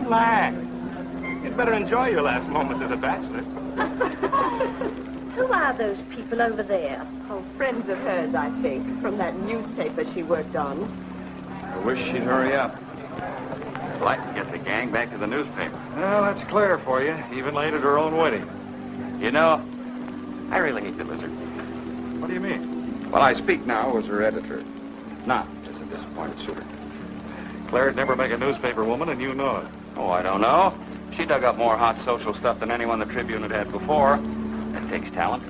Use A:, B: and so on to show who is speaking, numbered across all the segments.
A: Relax. You'd better enjoy your last moments as a bachelor.
B: Who are those people over there?
C: Oh, friends of hers, I think, from that newspaper she worked on.
D: I wish she'd hurry up.
E: I'd like to get the gang back to the newspaper.
D: Well, that's clear for you. Even late at her own wedding.
E: You know, I really hate the lizard.
D: What do you mean?
E: Well, I speak now as her editor, not as a disappointed suitor.
D: Claire'd never make a newspaper woman, and you know it.
E: Oh, I don't know. She dug up more hot social stuff than anyone the Tribune had had before. That takes talent.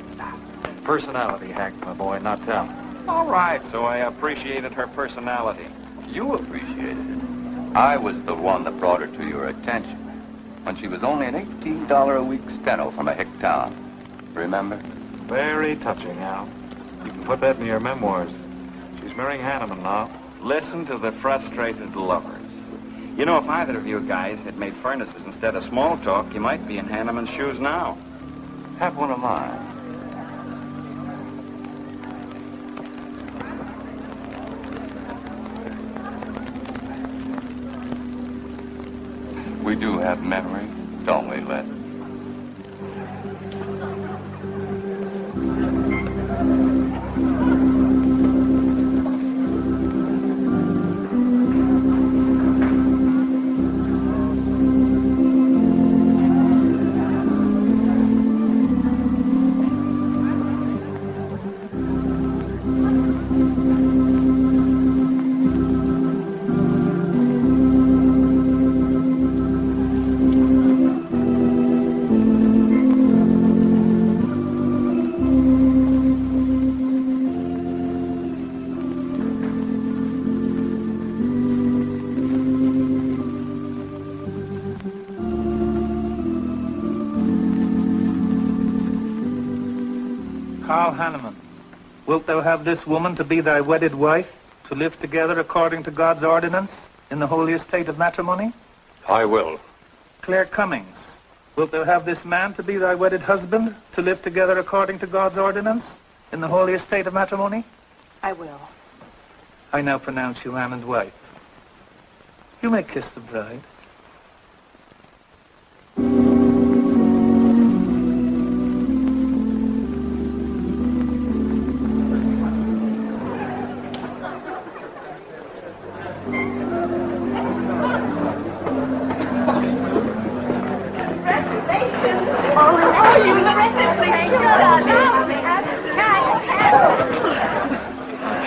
D: Personality, Hack, my boy, not talent.
E: All right, so I appreciated her personality. You appreciated it. I was the one that brought her to your attention when she was only an $18 a week steno from a hick town. Remember?
D: Very touching, Al. You can put that in your memoirs. She's marrying Hanneman now.
E: Listen to the frustrated lovers. You know, if either of you guys had made furnaces instead of small talk, you might be in Hanneman's shoes now. Have one of mine. We do have memory, don't we, Les?
F: Wilt thou have this woman to be thy wedded wife, to live together according to God's ordinance in the holy estate of matrimony?
A: I will.
F: Claire Cummings, wilt thou have this man to be thy wedded husband, to live together according to God's ordinance in the holy estate of matrimony?
C: I will.
F: I now pronounce you man and wife. You may kiss the bride.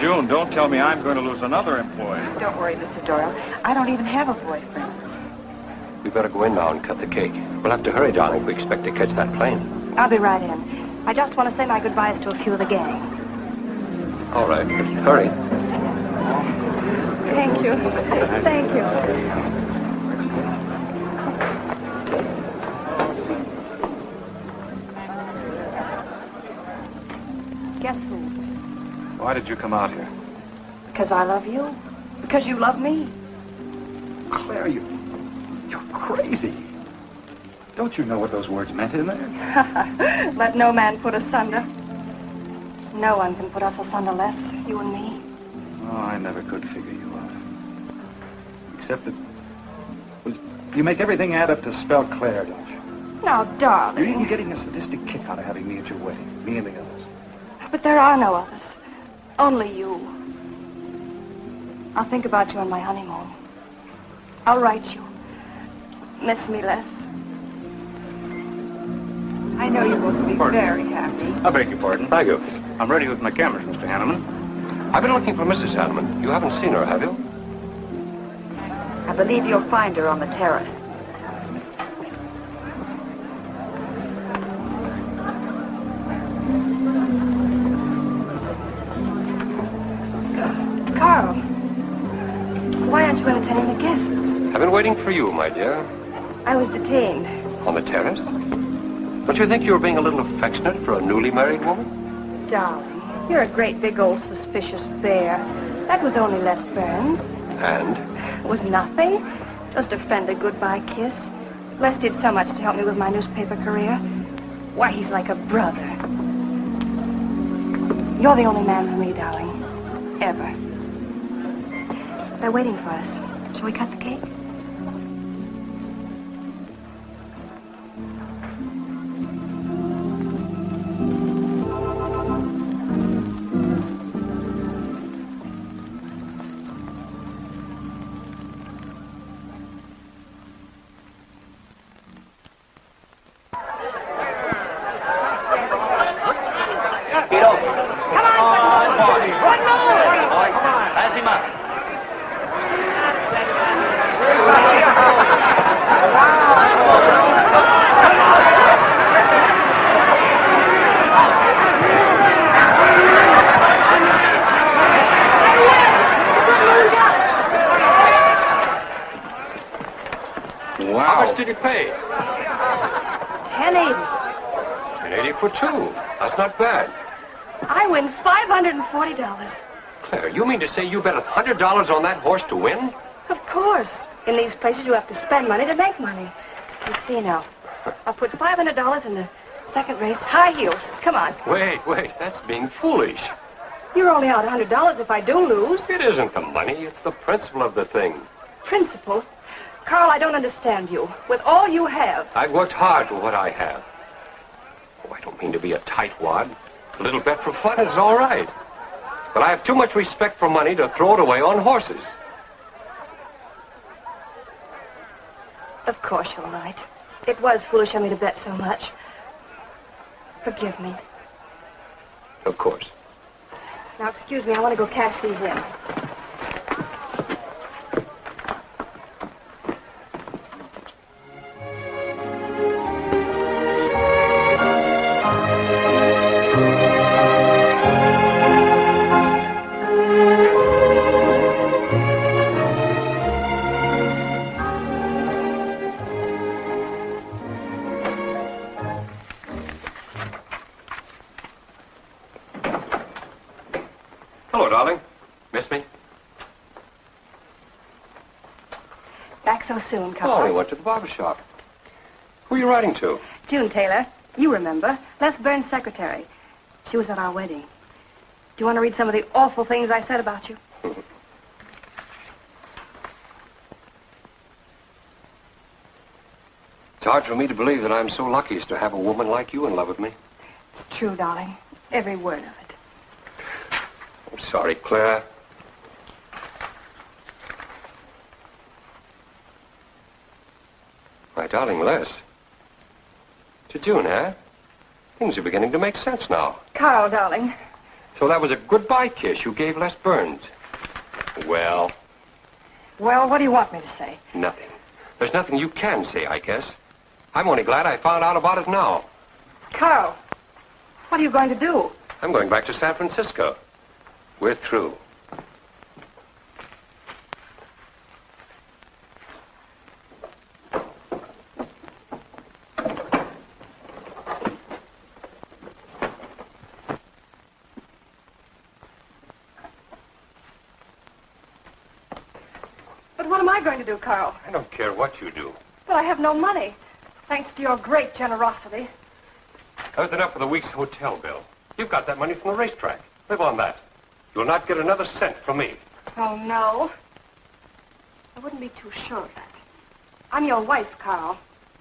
D: June, don't tell me I'm going to lose another employee.
C: Don't worry, Mr. Doyle. I don't even have a boyfriend.
A: We better go in now and cut the cake. We'll have to hurry, darling, if we expect to catch that plane.
B: I'll be right in. I just want to say my goodbyes to a few of the gang.
A: All right, but hurry.
B: Thank you. Thank you. Guess who?
D: Why did you come out here?
B: Because I love you. Because you love me.
A: Claire, you're crazy. Don't you know what those words meant in there?
B: Let no man put asunder. No one can put us asunder, Les, you and me.
A: Oh, I never could figure you out. Except that... Well, you make everything add up to spell Claire, don't you?
B: Now, darling.
A: You're even getting a sadistic kick out of having me at your wedding. Me and the others.
B: But there are no others. Only you. I'll think about you on my honeymoon. I'll write you. Miss me, Les.
C: I know you both will be very happy.
A: I beg your pardon.
E: Thank you. I'm ready with my cameras, Mr. Hanneman.
A: I've been looking for Mrs. Hanneman. You haven't seen her, have you?
C: I believe you'll find her on the terrace.
B: Carl, why aren't you entertaining the guests?
A: I've been waiting for you, my dear.
B: I was detained.
A: On the terrace? Don't you think you were being a little affectionate for a newly married woman?
B: Darling, you're a great big old suspicious bear. That was only Les Burns.
A: And?
B: It was nothing. Just a friendly goodbye kiss. Les did so much to help me with my newspaper career. Why, he's like a brother. You're the only man for me, darling. Ever. They're waiting for us. Shall we cut the cake?
G: Wow.
H: How much did you pay?
B: $10.80.
H: $10.80 for two. That's not bad.
B: I win $540.
H: Claire, you mean to say you bet $100 on that horse to win?
B: Of course. In these places, you have to spend money to make money. You see now, I'll put $500 in the second race. High heels. Come on.
H: Wait. That's being foolish.
B: You're only out $100 if I do lose.
H: It isn't the money. It's the principle of the thing.
B: Principle? Carl, I don't understand you. With all you have.
H: I've worked hard for what I have. Oh, I don't mean to be a tightwad. A little bet for fun is all right. But I have too much respect for money to throw it away on horses.
B: Of course you're right. It was foolish of me to bet so much. Forgive me.
H: Of course.
B: Now, excuse me, I want to go cash these in.
H: Hello, darling. Miss me?
B: Back so soon, Carl.
H: Oh, we went to the barber shop. Who are you writing to?
B: June Taylor. You remember. Les Burns' secretary. She was at our wedding. Do you want to read some of the awful things I said about you?
H: It's hard for me to believe that I'm so lucky as to have a woman like you in love with me.
B: It's true, darling. Every word of it.
H: I'm sorry, Claire. My darling Les. To June, eh? Things are beginning to make sense now.
B: Carl, darling.
H: So that was a goodbye kiss you gave Les Burns. Well,
B: Well, what do you want me to say?
H: nothing. There's nothing you can say, I guess. I'm only glad I found out about it now.
B: Carl, what are you going to do?
H: I'm going back to San Francisco. We're through.
B: But what am I going to do, Carl?
H: I don't care what you do.
B: But I have no money. Thanks to your great generosity.
H: That was enough for the week's hotel bill. You've got that money from the racetrack. Live on that. You'll not get another cent from me.
B: Oh, no. I wouldn't be too sure of that. I'm your wife, Carl.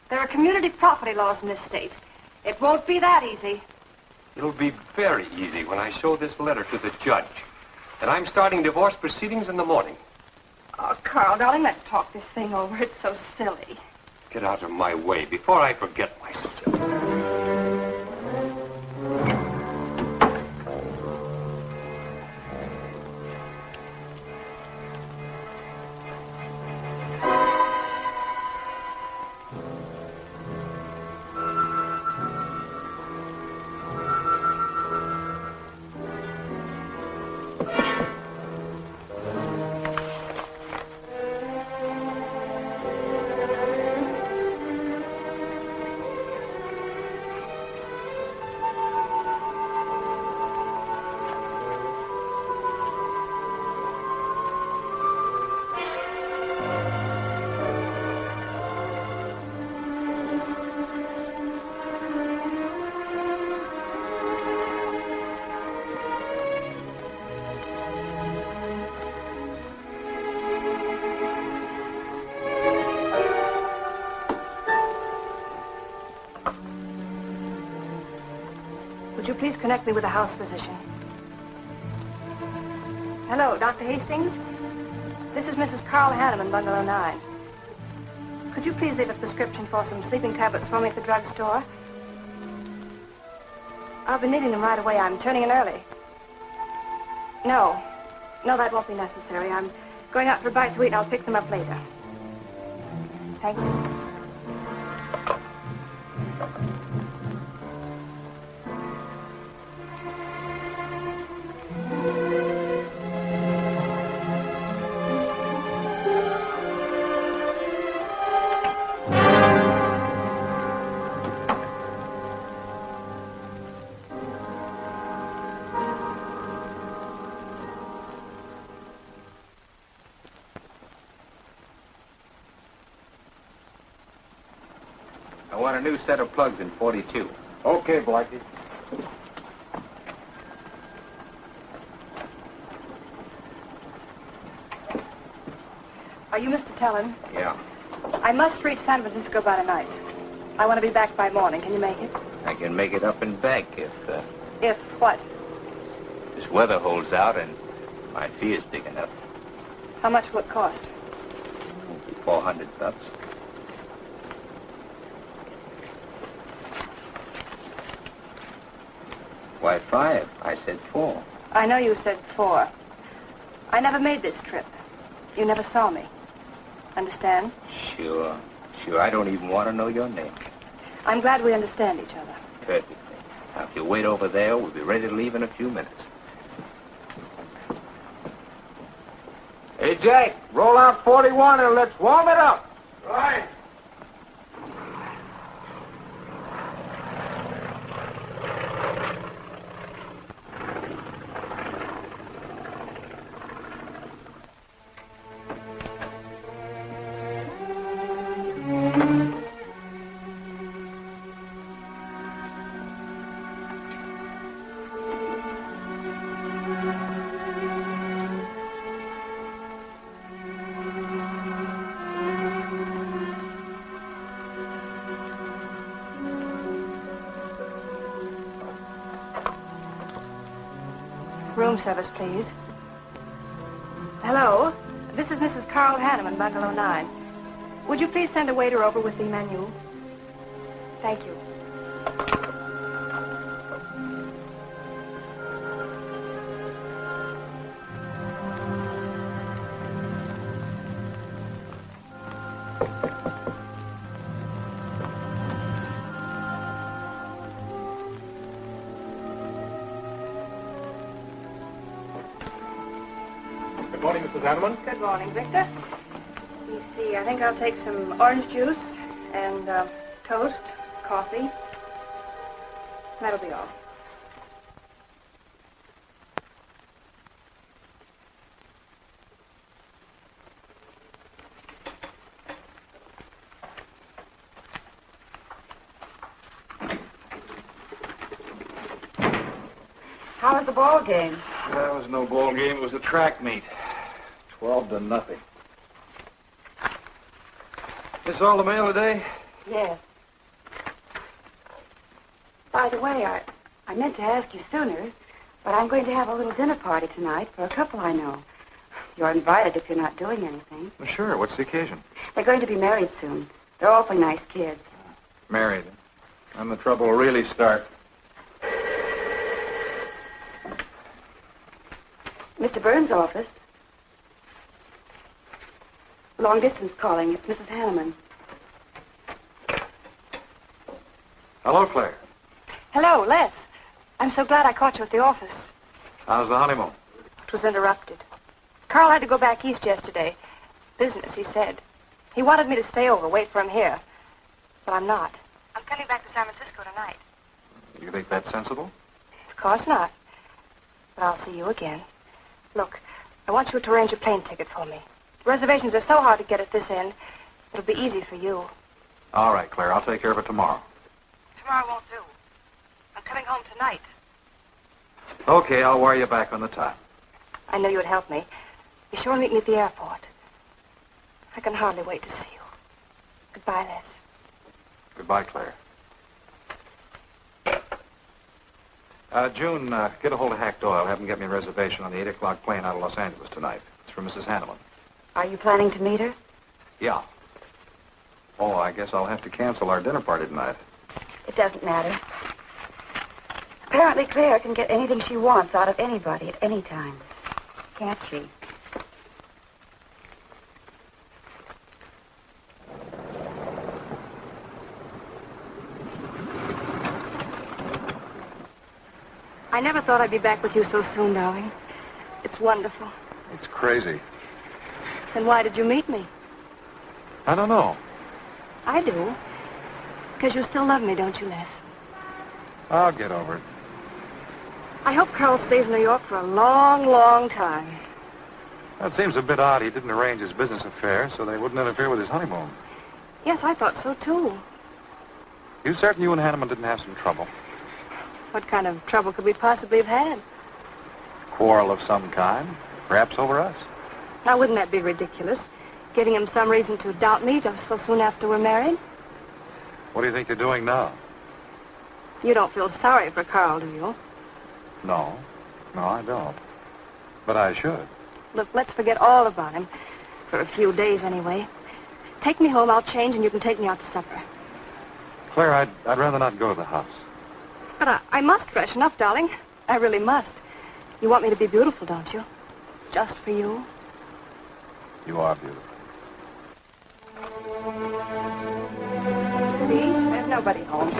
B: There are community property laws in this state. It won't be that easy.
H: It'll be very easy when I show this letter to the judge. And I'm starting divorce proceedings in the morning.
B: Oh, Carl, darling, let's talk this thing over. It's so silly.
H: Get out of my way before I forget myself.
B: Would you please connect me with a house physician? Hello, Dr. Hastings? This is Mrs. Carl Hanneman, Bungalow 9. Could you please leave a prescription for some sleeping tablets for me at the drugstore? I'll be needing them right away. I'm turning in early. No, that won't be necessary. I'm going out for a bite to eat, and I'll pick them up later. Thank you.
G: I want a new set of plugs in 42.
D: Okay, Blackie.
B: Are you Mr. Tellin?
G: Yeah.
B: I must reach San Francisco by tonight. I want to be back by morning. Can you make it?
G: I can make it up and back
B: If what?
G: this weather holds out and my fee is big enough.
B: How much will it cost?
G: 400 bucks. Why, 5? I said 4.
B: I know you said 4. I never made this trip. You never saw me. Understand?
G: Sure. I don't even want to know your name.
B: I'm glad we understand each other.
G: Perfectly. Now, if you wait over there, we'll be ready to leave in a few minutes.
D: Hey, Jack, roll out 41 and let's warm it up. Right.
B: Room service, please. Hello? This is Mrs. Carl Hanneman, Bungalow 9. Would you please send a waiter over with the menu? Thank you.
D: Good morning, Mrs. Hanneman.
B: Good morning, Victor. Let me see. I think I'll take some orange juice and toast, coffee. That'll be all.
C: How was the ball game?
A: That was no ball game. It was a track meet. 12-0. This all the mail today?
C: Yes. By the way, I meant to ask you sooner, but I'm going to have a little dinner party tonight for a couple I know. You're invited if you're not doing anything.
D: Well, sure. What's the occasion?
C: They're going to be married soon. They're awfully nice kids.
D: Married.
A: And the trouble will really start.
C: Mr. Burns' office. Long distance calling. It's Mrs. Hanneman.
D: Hello, Claire.
B: Hello, Les. I'm so glad I caught you at the office.
D: How's the honeymoon?
B: It was interrupted. Carl had to go back east yesterday. Business, he said. He wanted me to stay over, wait for him here. But I'm not. I'm coming back to San Francisco tonight.
D: You think that's sensible?
B: Of course not. But I'll see you again. Look, I want you to arrange a plane ticket for me. Reservations are so hard to get at this end. It'll be easy for you.
D: All right, Claire. I'll take care of it tomorrow.
B: Tomorrow won't do. I'm coming home tonight.
D: Okay, I'll wire you back on the time.
B: I know you'd help me. Be sure and meet me at the airport. I can hardly wait to see you. Goodbye, Les.
D: Goodbye, Claire. June, get a hold of Hack Doyle. Have him get me a reservation on the 8 o'clock plane out of Los Angeles tonight. It's for Mrs. Hanneman.
C: Are you planning to meet her?
D: Yeah. Oh, I guess I'll have to cancel our dinner party tonight.
C: It doesn't matter. Apparently Claire can get anything she wants out of anybody at any time. Can't she?
B: I never thought I'd be back with you so soon, darling. It's wonderful.
D: It's crazy.
B: Then why did you meet me?
D: I don't know.
B: I do. Because you still love me, don't you, Les?
D: I'll get over it.
B: I hope Carl stays in New York for a long, long time.
D: That seems a bit odd. He didn't arrange his business affairs so they wouldn't interfere with his honeymoon.
B: Yes, I thought so, too.
D: You certain you and Hanneman didn't have some trouble?
B: What kind of trouble could we possibly have had?
D: Quarrel of some kind? Perhaps over us?
B: Now, wouldn't that be ridiculous? Giving him some reason to doubt me just so soon after we're married?
D: What do you think you're doing now?
B: You don't feel sorry for Carl, do you?
D: No. No, I don't. But I should.
B: Look, let's forget all about him. For a few days, anyway. Take me home, I'll change, and you can take me out to supper.
D: Claire, I'd rather not go to the house.
B: But I must freshen up, darling. I really must. You want me to be beautiful, don't you? Just for you?
D: You are beautiful.
B: See? There's nobody home.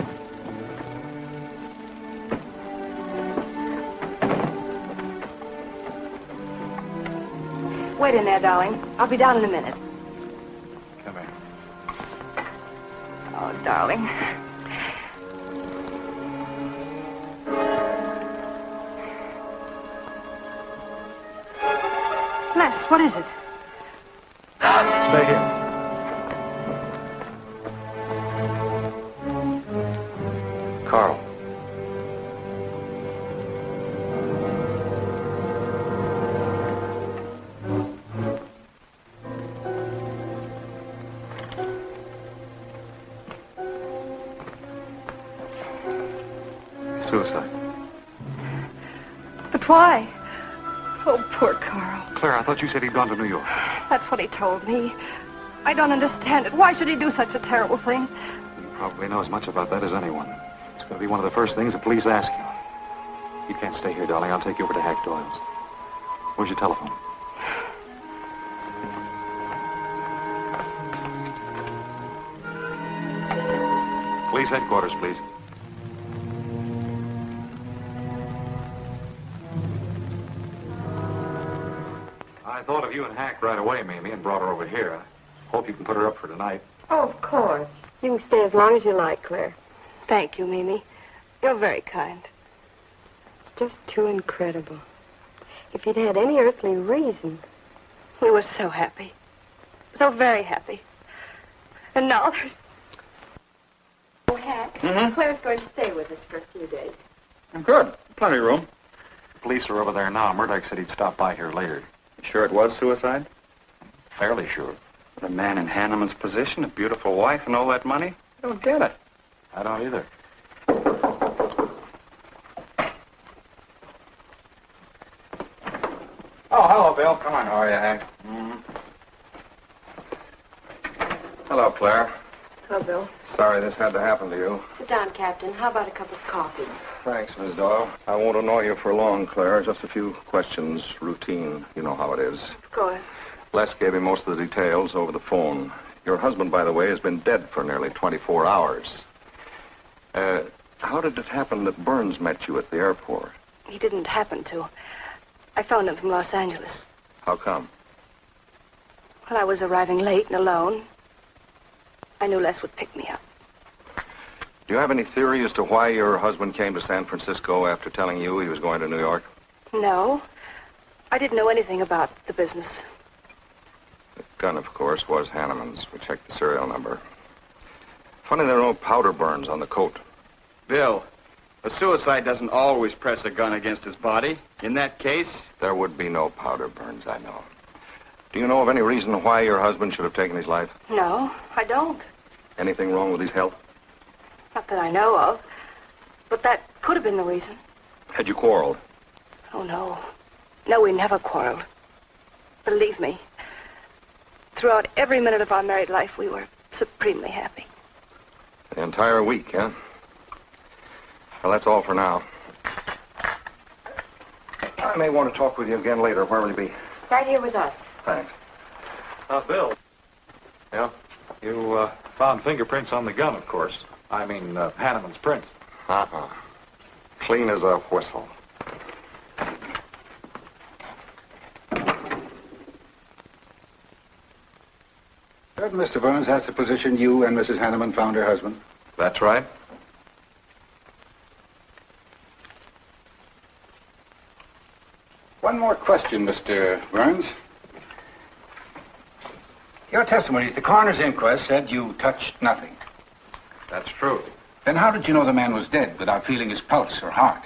B: Wait in there, darling. I'll be down in a minute.
D: Come here.
B: Oh, darling. Les, what is it?
D: Stay here.
E: Carl.
D: Suicide.
B: But why? Oh, poor Carl.
D: Claire, I thought you said he'd gone to New York.
B: That's what he told me. I don't understand it. Why should he do such a terrible thing?
D: You probably know as much about that as anyone. It's going to be one of the first things the police ask you. You can't stay here, darling. I'll take you over to Hack Doyle's. Where's your telephone? Police headquarters, please. I thought of you and Hack right away, Mamie, and brought her over here. I hope you can put her up for tonight.
C: Oh, of course. You can stay as long as you like, Claire.
B: Thank you, Mimi. You're very kind.
C: It's just too incredible. If he'd had any earthly reason.
B: We were so happy. So very happy. And now there's...
C: Oh, Hack, Claire's going to stay with us for a few days.
A: Good. Plenty of room.
D: The police are over there now. Murdoch said he'd stop by here later.
A: Sure it was suicide?
D: Fairly sure.
A: A man in Hanneman's position, a beautiful wife, and all that money? I don't get it.
D: I don't either.
A: Oh, hello, Bill. Come on. How are you, Hank? Hello, Claire.
C: Hello, Bill.
A: Sorry this had to happen to you.
C: Sit down, Captain. How about a cup of coffee?
A: Thanks, Miss Doyle. I won't annoy you for long, Claire. Just a few questions. Routine. You know how it is.
B: Of course.
A: Les gave me most of the details over the phone. Your husband, by the way, has been dead for nearly 24 hours. How did it happen that Burns met you at the airport?
B: He didn't happen to. I phoned him from Los Angeles.
A: How come?
B: Well, I was arriving late and alone. I knew Les would pick me up.
A: Do you have any theory as to why your husband came to San Francisco after telling you he was going to New York?
B: No. I didn't know anything about the business.
A: The gun, of course, was Hanneman's. We checked the serial number. Funny there are no powder burns on the coat.
I: Bill, a suicide doesn't always press a gun against his body. In that case...
A: There would be no powder burns, I know. Do you know of any reason why your husband should have taken his life?
B: No, I don't.
A: Anything wrong with his health?
B: Not that I know of. But that could have been the reason.
A: Had you quarreled?
B: Oh, no. No, we never quarreled. Believe me. Throughout every minute of our married life, we were supremely happy.
A: The entire week, huh? Well, that's all for now. I may want to talk with you again later. Where will you be?
C: Right here with us.
A: Thanks.
D: Bill. Yeah? You, found fingerprints on the gun, of course. I mean, Hanneman's prints.
A: Uh-huh. Clean as a whistle.
J: Certain, Mr. Burns, that's the position you and Mrs. Hanneman found her husband?
A: That's right.
J: One more question, Mr. Burns. Your testimony at the coroner's inquest said you touched nothing.
D: That's true.
J: Then how did you know the man was dead without feeling his pulse or heart?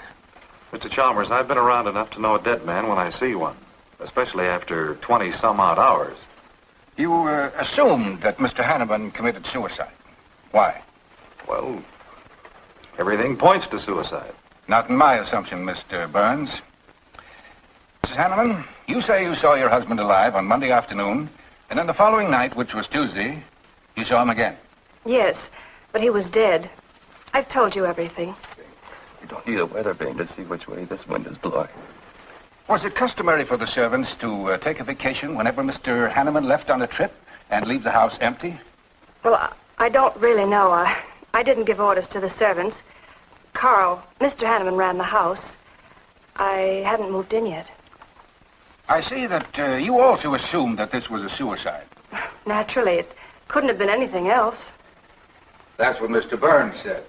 D: Mr. Chalmers, I've been around enough to know a dead man when I see one, especially after 20-some-odd hours.
J: You assumed that Mr. Hanneman committed suicide. Why?
D: Well, everything points to suicide.
J: Not in my assumption, Mr. Burns. Mrs. Hanneman, you say you saw your husband alive on Monday afternoon, and then the following night, which was Tuesday, you saw him again.
B: Yes, but he was dead. I've told you everything.
E: You don't need a weather vane to see which way this wind is blowing.
J: Was it customary for the servants to take a vacation whenever Mr. Hanneman left on a trip and leave the house empty?
B: Well, I don't really know. I didn't give orders to the servants. Carl, Mr. Hanneman ran the house. I hadn't moved in yet.
J: I see that you also assumed that this was a suicide.
B: Naturally, it couldn't have been anything else.
J: That's what Mr. Burns said.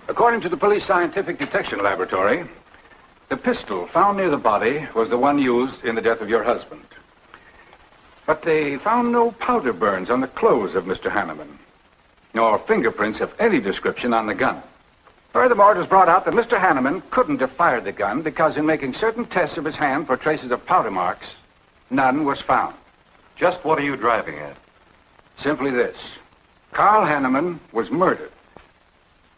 J: According to the Police Scientific Detection Laboratory, the pistol found near the body was the one used in the death of your husband. But they found no powder burns on the clothes of Mr. Hanneman, nor fingerprints of any description on the gun. Furthermore, it was brought out that Mr. Hanneman couldn't have fired the gun because in making certain tests of his hand for traces of powder marks, none was found.
D: Just what are you driving at?
J: Simply this. Carl Hanneman was murdered.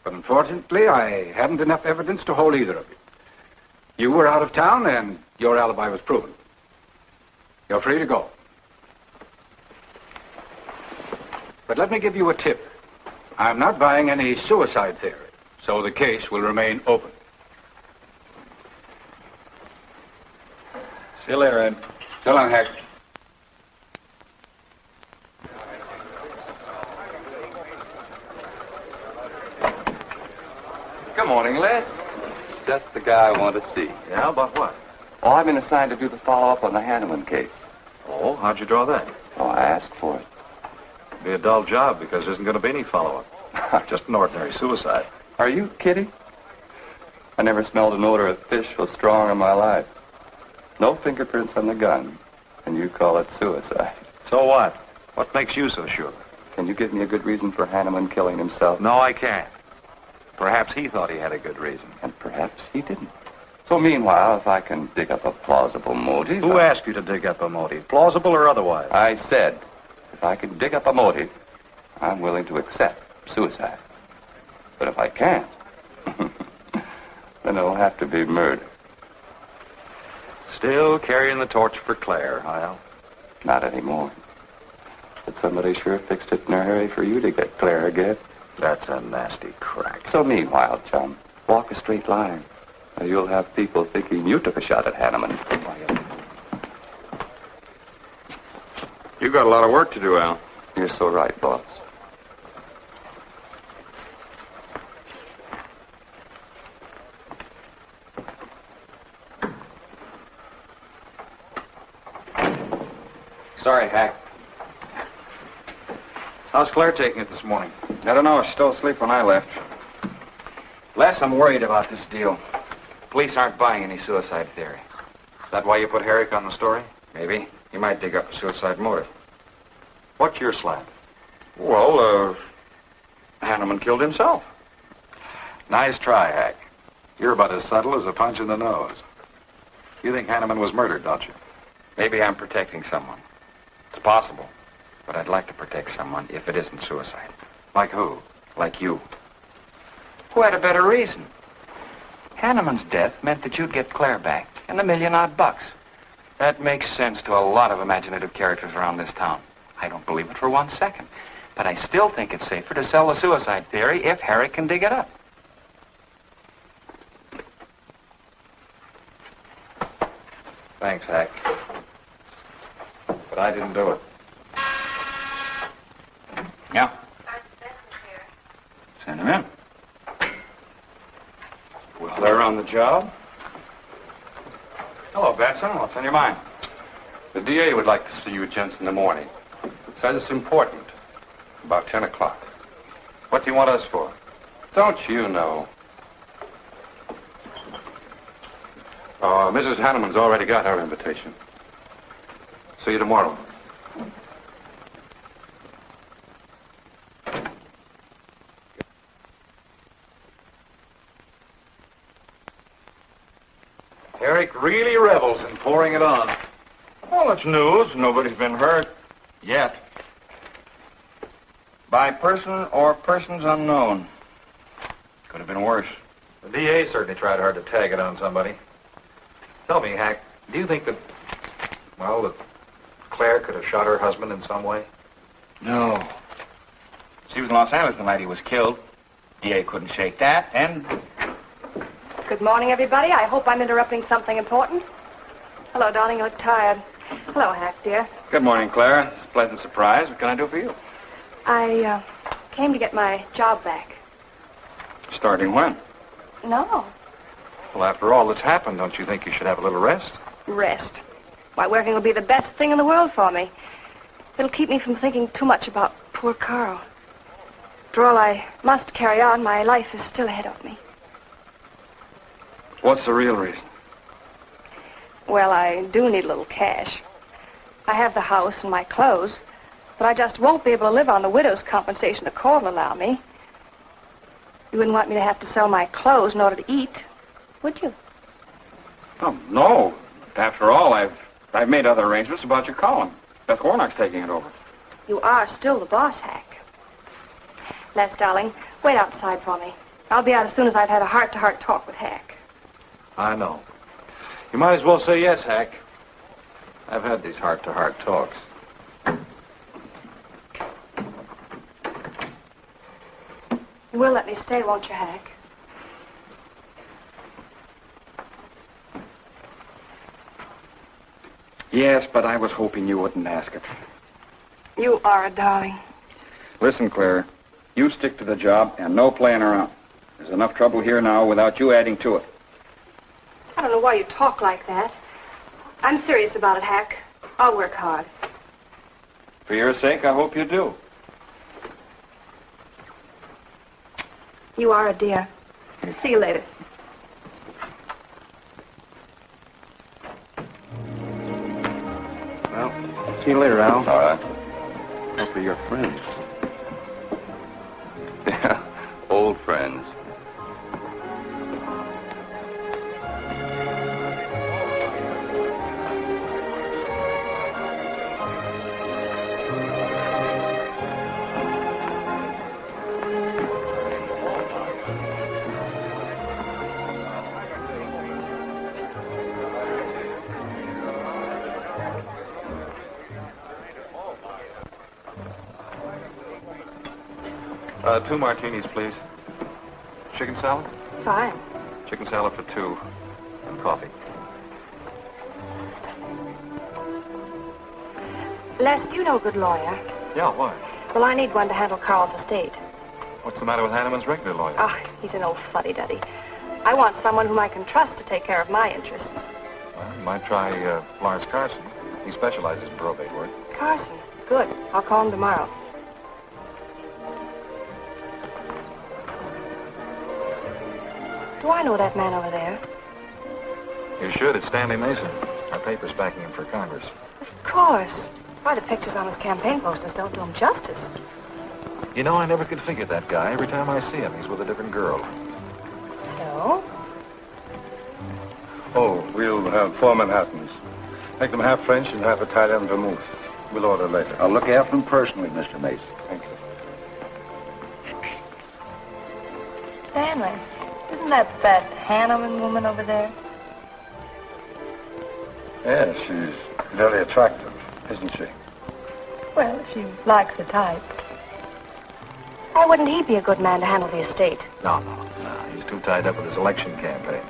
J: But unfortunately, I hadn't enough evidence to hold either of you. You were out of town, and your alibi was proven. You're free to go. But let me give you a tip. I'm not buying any suicide theory, so the case will remain open.
I: See you later, Ed.
J: So long, Hack.
E: Good morning, Les. Just the guy I want to see.
D: Yeah, about what?
E: Oh, I've been assigned to do the follow-up on the Hanneman case.
D: Oh, how'd you draw that?
E: Oh, I asked for it.
D: It'll be a dull job because there isn't going to be any follow-up. Just an ordinary suicide.
E: Are you kidding? I never smelled an odor of fish so strong in my life. No fingerprints on the gun, and you call it suicide.
D: So what? What makes you so sure?
E: Can you give me a good reason for Hanneman killing himself?
D: No, I can't. Perhaps he thought he had a good reason.
E: And perhaps he didn't. So meanwhile, if I can dig up a plausible motive...
D: Who asked you to dig up a motive, plausible or otherwise?
E: I said, if I can dig up a motive, I'm willing to accept suicide. But if I can't, then it'll have to be murder.
D: Still carrying the torch for Claire, Hyle?
E: Not anymore. But somebody sure fixed it in a hurry for you to get Claire again.
D: That's a nasty crack.
E: So meanwhile, chum, walk a straight line. Or you'll have people thinking you took a shot at Hanneman.
I: You got a lot of work to do, Al.
E: You're so right, boss.
I: Sorry, Hack.
D: How's Claire taking it this morning?
I: I don't know. I was still asleep when I left. Les, I'm worried about this deal. Police aren't buying any suicide theory.
D: Is that why you put Herrick on the story?
I: Maybe. He might dig up a suicide motive.
D: What's your slant?
I: Well, Hanneman killed himself.
D: Nice try, Hack. You're about as subtle as a punch in the nose. You think Hanneman was murdered, don't you?
I: Maybe I'm protecting someone. It's possible. But I'd like to protect someone if it isn't suicide.
D: Like who?
I: Like you. Who had a better reason? Hanneman's death meant that you'd get Claire back and $1 million odd. That makes sense to a lot of imaginative characters around this town. I don't believe it for 1 second. But I still think it's safer to sell the suicide theory if Harry can dig it up.
D: Thanks, Hack. But I didn't do it.
I: Yeah? Send him in. Well, they're on the job. Hello, Batson. What's on your mind?
H: The DA would like to see you gents in the morning. Says it's important. About 10 o'clock.
D: What do you want us for?
H: Don't you know? Mrs. Hanneman's already got her invitation. See you tomorrow.
D: Eric really revels in pouring it on.
I: Well, it's news. Nobody's been hurt. Yet. By person or persons unknown. Could have been worse.
D: The DA certainly tried hard to tag it on somebody. Tell me, Hack, do you think that Claire could have shot her husband in some way?
I: No. She was in Los Angeles the night he was killed. DA couldn't shake that, and...
B: Good morning, everybody. I hope I'm interrupting something important. Hello, darling. You look tired. Hello, Hack, dear.
I: Good morning, Clara. It's a pleasant surprise. What can I do for you?
B: I came to get my job back.
I: Starting when?
B: No.
D: Well, after all that's happened, don't you think you should have a little rest?
B: Rest. Why, working will be the best thing in the world for me. It'll keep me from thinking too much about poor Carl. After all, I must carry on. My life is still ahead of me.
I: What's the real reason?
B: Well, I do need a little cash. I have the house and my clothes, but I just won't be able to live on the widow's compensation the court will allow me. You wouldn't want me to have to sell my clothes in order to eat, would you?
I: Oh, no. After all, I've made other arrangements about your column. Beth Warnock's taking it over.
B: You are still the boss, Hack. Les, darling, wait outside for me. I'll be out as soon as I've had a heart-to-heart talk with Hack.
D: I know. You might as well say yes, Hack. I've had these heart-to-heart talks.
B: You will let me stay, won't you, Hack?
I: Yes, but I was hoping you wouldn't ask it.
B: You are a darling.
I: Listen, Claire, you stick to the job and no playing around. There's enough trouble here now without you adding to it.
B: I don't know why you talk like that. I'm serious about it, Hack. I'll work hard.
I: For your sake, I hope you do.
B: You are a dear. See you later.
D: Well, see you later, Al.
E: All right.
D: Hopefully you're friends.
E: Yeah, old friends.
D: Two martinis, please. Chicken salad?
B: Fine.
D: Chicken salad for two. And coffee.
B: Les, do you know a good lawyer?
D: Yeah, why?
B: Well, I need one to handle Carl's estate.
D: What's the matter with Hanneman's regular lawyer?
B: Ah, he's an old fuddy-duddy. I want someone whom I can trust to take care of my interests.
D: Well, you might try Lawrence Carson. He specializes in probate work.
B: Carson? Good. I'll call him tomorrow. Do I know that man over there?
D: You should. It's Stanley Mason. Our paper's backing him for Congress.
B: Of course. Why, the pictures on his campaign posters don't do him justice.
D: You know, I never could figure that guy. Every time I see him, he's with a different girl.
B: So?
K: Oh, we'll have 4 Manhattans. Make them half French and half Italian vermouth. We'll order later.
L: I'll look after them personally, Mr. Mason.
K: Thank you.
B: Stanley, isn't that Hanneman woman over there?
K: Yes, she's very attractive, isn't she?
B: Well, if you like the type. Why wouldn't he be a good man to handle the estate?
D: No. He's too tied up with his election campaign.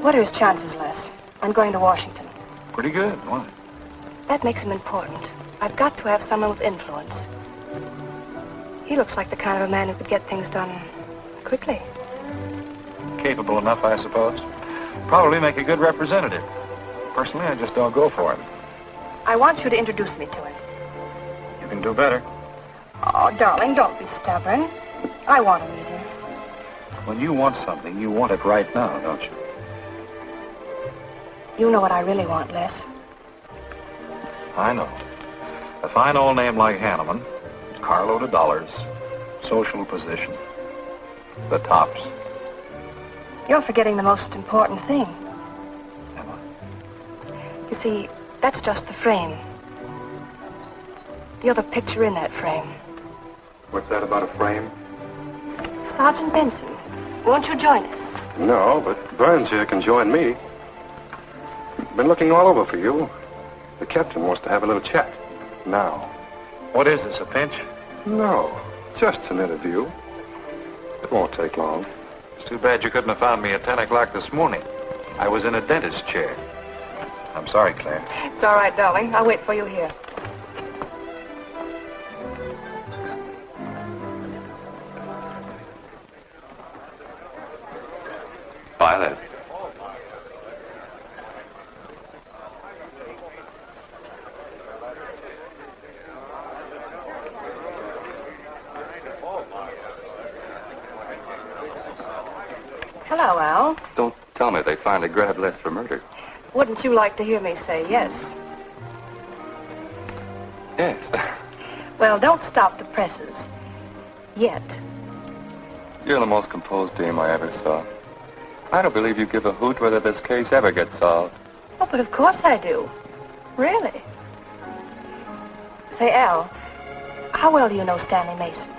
B: What are his chances, Les? I'm going to Washington.
D: Pretty good. Why?
B: That makes him important. I've got to have someone with influence. He looks like the kind of a man who could get things done quickly.
D: Capable enough, I suppose. Probably make a good representative. Personally, I just don't go for him.
B: I want you to introduce me to him.
D: You can do better.
B: Oh, darling, don't be stubborn. I want to meet him.
D: When you want something, you want it right now, don't you?
B: You know what I really want, Les.
D: I know. A fine old name like Hanneman, carload of dollars, social position, the tops.
B: You're forgetting the most important thing. You see, that's just the frame. You're the picture in that frame.
D: What's that about a frame?
B: Sergeant Benson, won't you join us?
H: No, but Burns here can join me. Been looking all over for you. The captain wants to have a little chat. Now.
K: What is this, a pinch?
H: No, just an interview. It won't take long.
D: It's too bad you couldn't have found me at 10 o'clock this morning. I was in a dentist's chair. I'm sorry, Claire.
B: It's all right, darling. I'll wait for you here.
E: Violet.
B: Hello, Al.
E: Don't tell me they finally grabbed Les for murder.
B: Wouldn't you like to hear me say yes?
E: Yes.
B: Well, don't stop the presses. Yet.
E: You're the most composed dame I ever saw. I don't believe you give a hoot whether this case ever gets solved.
B: Oh, but of course I do. Really. Say, Al, how well do you know Stanley Mason?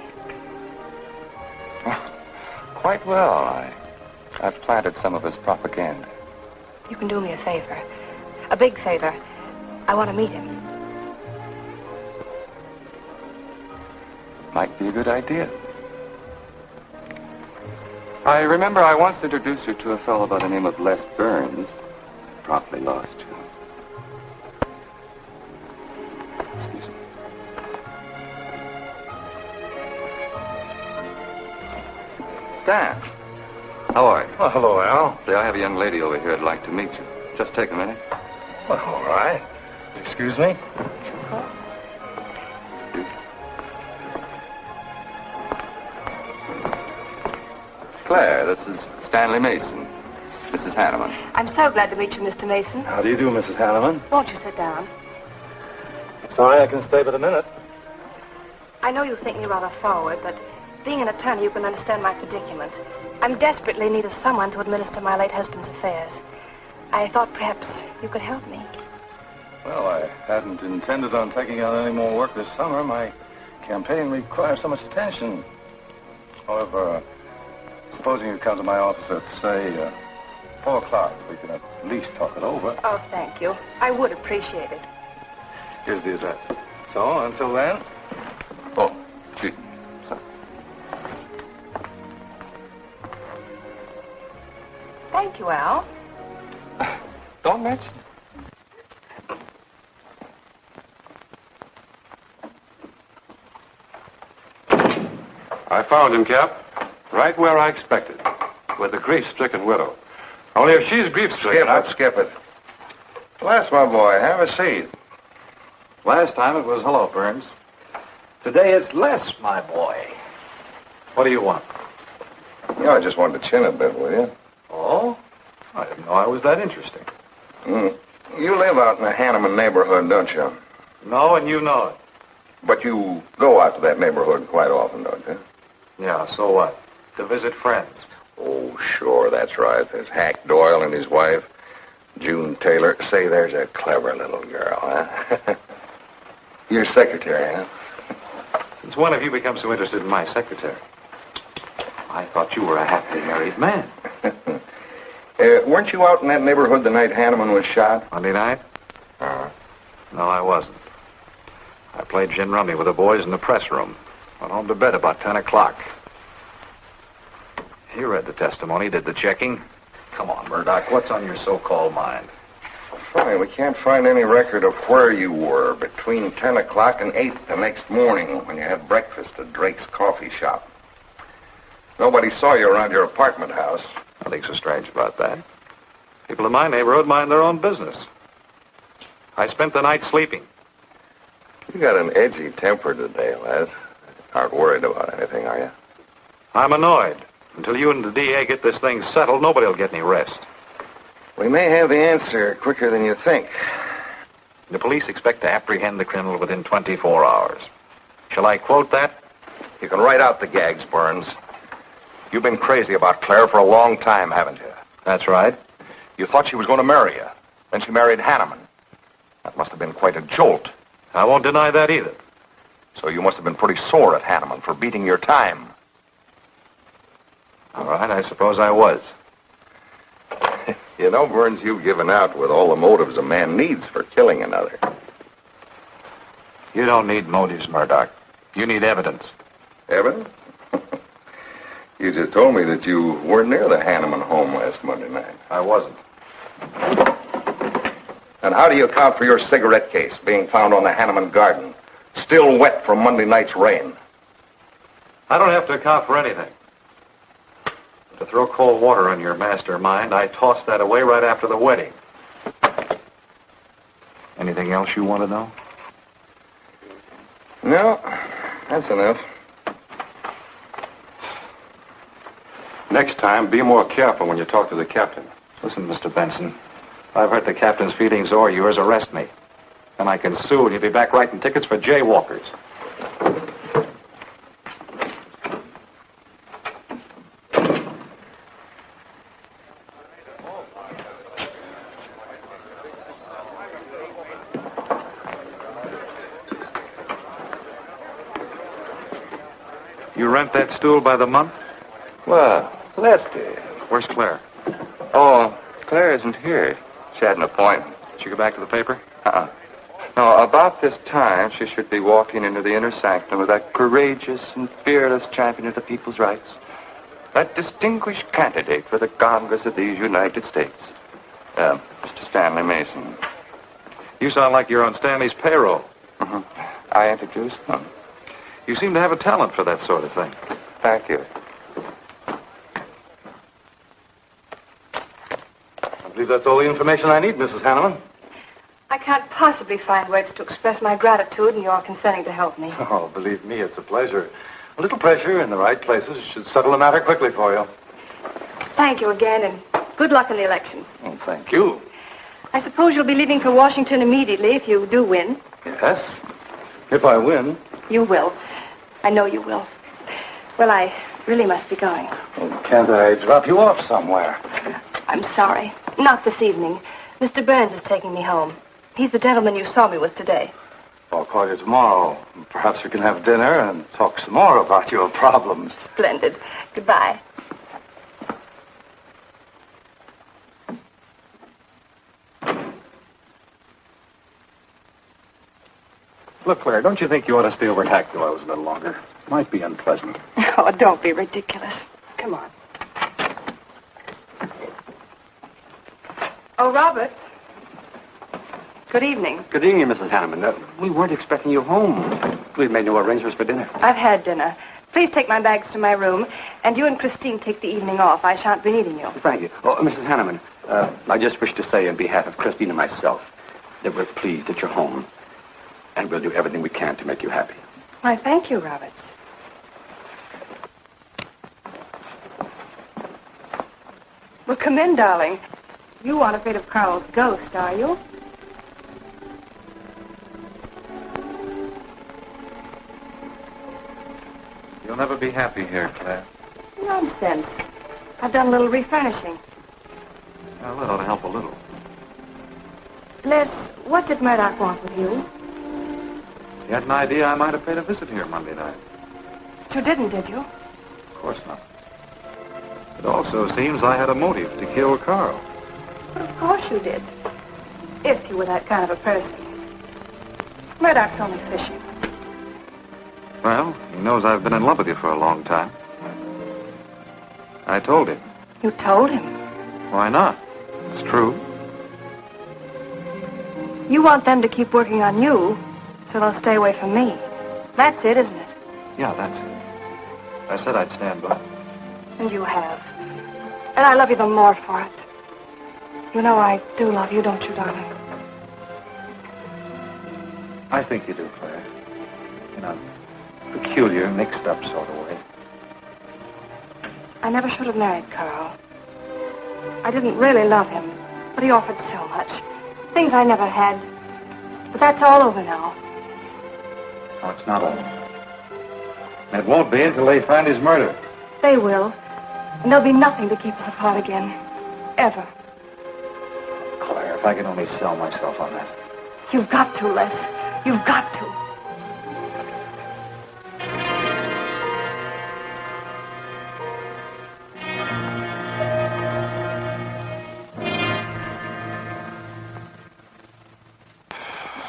E: Quite well. I've planted some of his propaganda.
B: You can do me a favor. A big favor. I want to meet him.
E: Might be a good idea. I remember I once introduced you to a fellow by the name of Les Burns. Promptly lost you. Excuse me. Stan, how are you?
K: Well, hello, Al.
E: Say, I have a young lady over here I'd like to meet you. Just take a minute.
K: Well, all right. Excuse me?
E: Excuse me. Claire, this is Stanley Mason. Mrs. Hanneman.
B: I'm so glad to meet you, Mr. Mason.
K: How do you do, Mrs. Hanneman?
B: Won't you sit down?
K: Sorry, I can stay but a minute.
B: I know you think me rather forward, but being an attorney, you can understand my predicament. I'm desperately in need of someone to administer my late husband's affairs. I thought perhaps you could help me.
K: Well, I hadn't intended on taking on any more work this summer. My campaign requires so much attention. However, supposing you come to my office at, say, 4 o'clock, we can at least talk it over.
B: Oh, thank you. I would appreciate it.
K: Here's the address. So, until then...
E: Oh, excuse me. Sorry.
B: Thank you, Al.
E: Don't mention it.
H: I found him, Cap. Right where I expected. With the grief-stricken widow. Only if she's grief-stricken...
L: Skip it. Les, my boy, have a seat.
A: Last time it was hello, Burns. Today it's Les, my boy. What do you want?
L: You know, I just wanted to chin a bit, will you?
A: Oh? I didn't know I was that interesting.
L: You live out in the Hanneman neighborhood, don't you?
A: No, and you know it.
L: But you go out to that neighborhood quite often, don't you?
A: Yeah, so what? To visit friends.
L: Oh, sure, that's right. There's Hack Doyle and his wife, June Taylor. Say, there's a clever little girl, huh? Your secretary, huh?
A: Since when have you become so interested in my secretary? I thought you were a happily married man.
L: Weren't you out in that neighborhood the night Hanneman was shot?
A: Monday night? No, I wasn't. I played gin rummy with the boys in the press room. Went home to bed about 10 o'clock. You read the testimony, did the checking. Come on, Murdoch, what's on your so-called mind?
L: Funny, we can't find any record of where you were between 10 o'clock and 8 the next morning when you had breakfast at Drake's coffee shop. Nobody saw you around your apartment house.
A: Nothing so strange about that. People in my neighborhood mind their own business. I spent the night sleeping.
L: You got an edgy temper today, Les. Aren't worried about anything, are you?
A: I'm annoyed. Until you and the DA get this thing settled, nobody will get any rest.
L: We may have the answer quicker than you think.
A: The police expect to apprehend the criminal within 24 hours. Shall I quote that?
L: You can write out the gags, Burns. You've been crazy about Claire for a long time, haven't you?
A: That's right.
L: You thought she was going to marry you. Then she married Hanneman. That must have been quite a jolt.
D: I won't deny that either.
L: So you must have been pretty sore at Hanneman for beating your time.
D: All right, I suppose I was.
L: You know, Burns, you've given out with all the motives a man needs for killing another.
D: You don't need motives, Murdoch. You need evidence.
L: Evidence? You just told me that you weren't near the Hanneman home last Monday night.
D: I wasn't.
L: And how do you account for your cigarette case being found on the Hanneman garden, still wet from Monday night's rain?
D: I don't have to account for anything. To throw cold water on your mastermind, I tossed that away right after the wedding. Anything else you want to know?
L: No, that's enough.
D: Next time, be more careful when you talk to the captain. Listen, Mr. Benson, if I've hurt the captain's feelings or yours, arrest me. And I can sue and you'll be back writing tickets for jaywalkers. You rent that stool by the month?
E: Well, Lester.
D: Where's Claire?
E: Oh, Claire isn't here. She had an appointment.
D: Did she go back to the paper?
E: No, about this time, she should be walking into the inner sanctum with that courageous and fearless champion of the people's rights. That distinguished candidate for the Congress of these United States. Mr. Stanley Mason.
D: You sound like you're on Stanley's payroll.
E: Mm-hmm. I introduced them.
D: You seem to have a talent for that sort of thing.
E: Thank you.
K: I believe that's all the information I need, Mrs. Hanneman.
B: I can't possibly find words to express my gratitude in your consenting to help me.
K: Oh, believe me, it's a pleasure. A little pressure in the right places should settle the matter quickly for you.
B: Thank you again, and good luck in the elections.
K: Oh, thank you.
B: I suppose you'll be leaving for Washington immediately if you do win.
K: Yes. If I win.
B: You will. I know you will. Well, I really must be going.
K: Oh, can't I drop you off somewhere?
B: I'm sorry. Not this evening. Mr. Burns is taking me home. He's the gentleman you saw me with today.
K: I'll call you tomorrow. Perhaps we can have dinner and talk some more about your problems.
B: Splendid. Goodbye.
J: Look, Claire, don't you think you ought to stay over at Hack Doyle's a little longer? Might be unpleasant.
B: Oh, don't be ridiculous. Come on. Oh, Robert. Good evening.
H: Good evening, Mrs. Hanneman. We weren't expecting you home. We've made no arrangements for dinner.
B: I've had dinner. Please take my bags to my room, and you and Christine take the evening off. I shan't be needing you.
H: Thank you. Oh, Mrs. Hanneman, I just wish to say on behalf of Christine and myself that we're pleased that you're home, and we'll do everything we can to make you happy.
B: Why, thank you, Roberts. Well, come in, darling. You aren't afraid of Carl's ghost, are you?
D: You'll never be happy here, Claire.
B: Nonsense. I've done a little refurnishing.
D: Well, that ought to help a little.
B: Les, what did Murdoch want with you?
D: You had an idea I might have paid a visit here Monday night.
B: But you didn't, did you?
D: Of course not. It also seems I had a motive to kill Carl.
B: But of course you did. If you were that kind of a person. Murdoch's only fishing.
D: Well, he knows I've been in love with you for a long time. I told him.
B: You told him?
D: Why not? It's true.
B: You want them to keep working on you, so they'll stay away from me. That's it, isn't it?
D: Yeah, that's it. I said I'd stand by.
B: And you have. And I love you the more for it. You know I do love you, don't you, darling?
D: I think you do, Claire. In a peculiar, mixed-up sort of way.
B: I never should have married Carl. I didn't really love him, but he offered so much. Things I never had. But that's all over now.
D: No, it's not over. And it won't be until they find his murder.
B: They will. And there'll be nothing to keep us apart again. Ever.
D: Claire, if I could only sell myself on that.
B: You've got to, Les. You've got to.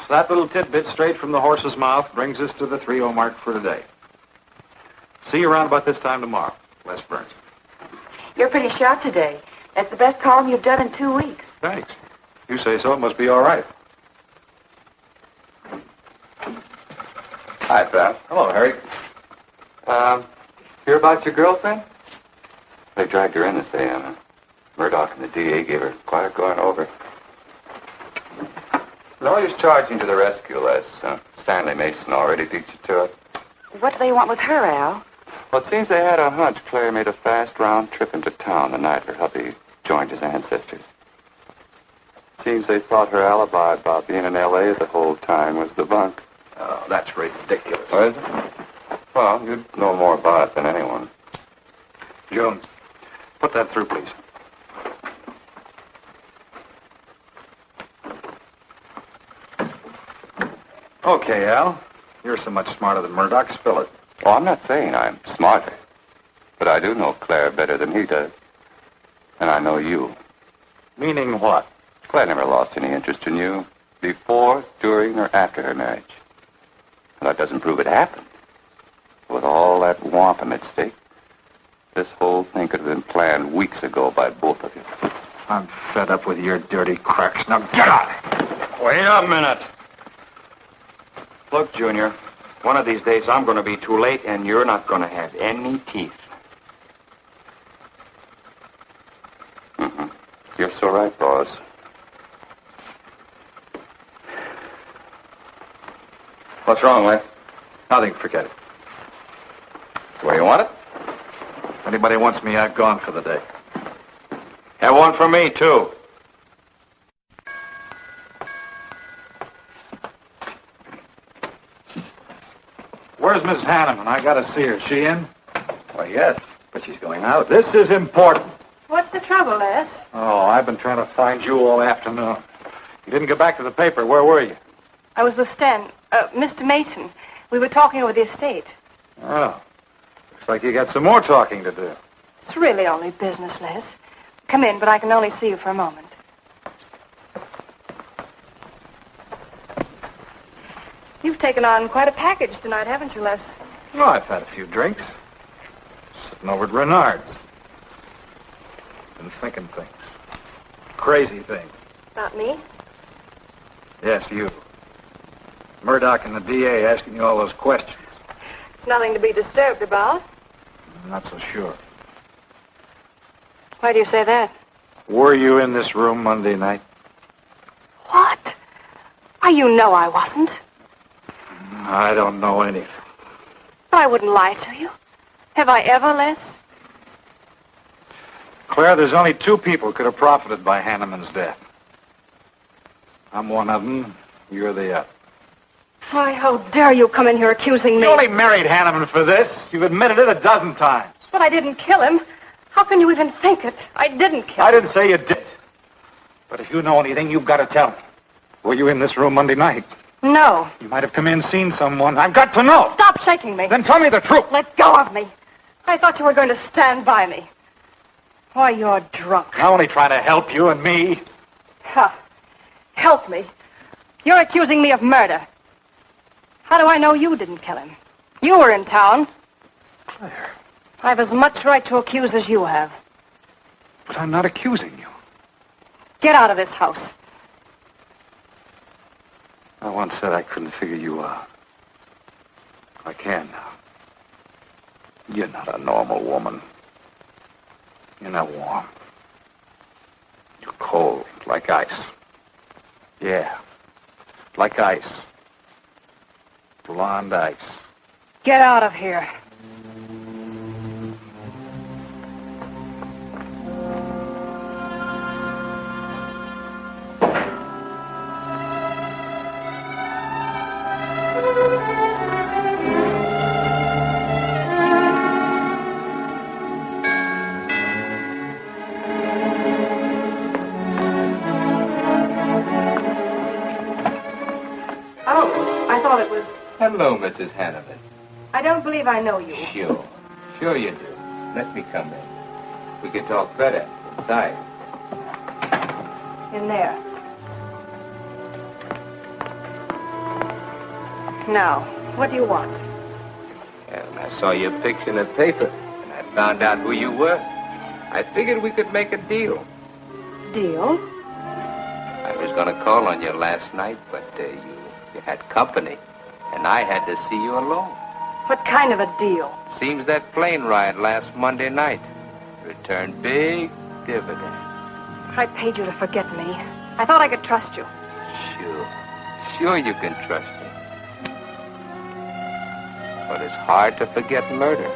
A: That little tidbit straight from the horse's mouth brings us to the 3:00 mark for today. See you around about this time tomorrow. Les Burns.
C: You're pretty sharp today. That's the best column you've done in 2 weeks.
A: Thanks. You say so, it must be all right.
E: Hi, Pat.
A: Hello, Harry.
E: Hear about your girlfriend? They dragged her in this AM. Murdoch and the DA gave her quite a going over. Lawyers charging to the rescue, Les. Stanley Mason already beat you to it.
C: What do they want with her, Al?
E: Well, it seems they had a hunch Claire made a fast round trip into town the night her hubby joined his ancestors. Seems they thought her alibi about being in L.A. the whole time was the bunk.
A: Oh, that's ridiculous.
E: Oh, is it? Well, you'd know more about it than anyone.
A: Jones, put that through, please. Okay, Al. You're so much smarter than Murdoch. Spill it.
E: Oh, I'm not saying I'm smarter. But I do know Claire better than he does. And I know you.
A: Meaning what?
E: Claire never lost any interest in you before, during, or after her marriage. And that doesn't prove it happened. With all that wampum at stake, this whole thing could have been planned weeks ago by both of you.
A: I'm fed up with your dirty cracks. Now get out!
G: Wait a minute. Look, Junior, one of these days I'm going to be too late and you're not going to have any teeth.
E: Mm-hmm. You're so right, boss.
A: What's wrong, Les? Nothing. Forget it.
G: The way you want it?
A: If anybody wants me, I've gone for the day.
G: Have one for me, too.
A: Where's Miss Hanneman? I gotta see her. She in?
G: Why, yes, but she's going out.
A: This is important.
B: What's the trouble, Les?
A: Oh, I've been trying to find you all afternoon. You didn't get back to the paper. Where were you?
B: I was with Mr. Mason. We were talking over the estate.
A: Oh. Looks like you got some more talking to do.
B: It's really only business, Les. Come in, but I can only see you for a moment. You've taken on quite a package tonight, haven't you, Les?
A: Well, I've had a few drinks. Sitting over at Renard's. Been thinking things. Crazy things.
B: About me?
A: Yes, you. Murdoch and the DA asking you all those questions.
B: It's nothing to be disturbed about.
A: I'm not so sure.
B: Why do you say that?
A: Were you in this room Monday night?
B: What? Why, you know I wasn't.
A: I don't know anything.
B: But I wouldn't lie to you. Have I ever, Les?
A: Claire, there's only two people could have profited by Hanneman's death. I'm one of them. You're the other.
B: Why, how dare you come in here accusing me?
A: You only married Hanneman for this. You've admitted it a dozen times.
B: But I didn't kill him. How can you even think it? I didn't kill him.
A: I didn't say you did. But if you know anything, you've got to tell me. Were you in this room Monday night?
B: No.
A: You might have come in, seen someone. I've got to know.
B: Stop shaking me.
A: Then tell me the truth.
B: Let go of me. I thought you were going to stand by me. Why, you're drunk.
A: I'm only trying to help you and me.
B: Huh. Help me. You're accusing me of murder. How do I know you didn't kill him? You were in town.
A: Claire.
B: I've as much right to accuse as you have.
A: But I'm not accusing you.
B: Get out of this house.
A: I once said I couldn't figure you out. I can now. You're not a normal woman. You're not warm. You're cold, like ice. Yeah, like ice. Blonde ice.
B: Get out of here.
E: Hello, Mrs. Hanneman.
B: I don't believe I know you.
E: Sure. Sure you do. Let me come in. We can talk better inside.
B: In there. Now, what do you want?
E: And I saw your picture in the paper, and I found out who you were. I figured we could make a deal.
B: Deal?
E: I was going to call on you last night, but you had company, and I had to see you alone.
B: What kind of a deal?
E: Seems that plane ride last Monday night returned big dividends.
B: I paid you to forget me. I thought I could trust you.
E: Sure you can trust me. But it's hard to forget murder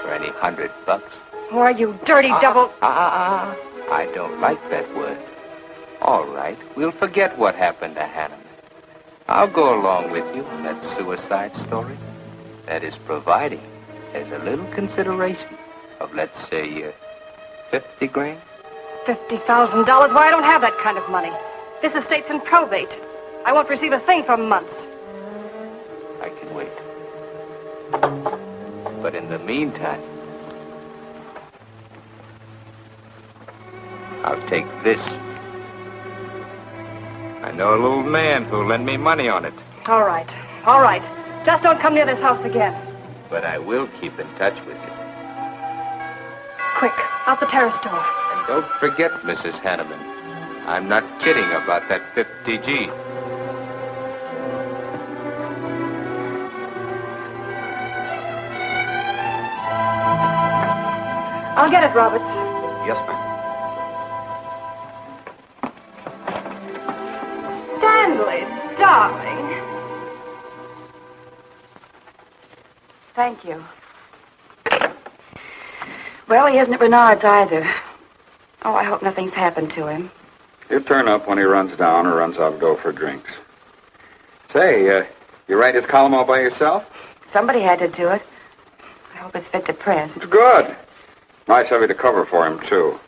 E: for any $100.
B: Why, you dirty double...
E: I don't like that word. All right, we'll forget what happened to Hanneman. I'll go along with you on that suicide story. That is providing there's a little consideration of, let's say, 50 grand.
B: $50,000? Why, I don't have that kind of money. This estate's in probate. I won't receive a thing for months.
E: I can wait. But in the meantime, I'll take this. I know a little man who'll lend me money on it.
B: All right. All right. Just don't come near this house again.
E: But I will keep in touch with you.
B: Quick, out the terrace door.
E: And don't forget, Mrs. Hanneman, I'm not kidding about that 50G.
B: I'll get it, Roberts.
D: Yes, ma'am.
B: Stanley, darling.
C: Thank you. Well, he isn't at Bernard's either. Oh, I hope nothing's happened to him.
J: He'll turn up when he runs down or runs out of dough for drinks. Say, you write his column all by yourself?
C: Somebody had to do it. I hope it's fit to press.
J: It's good. Nice of you to cover for him, too.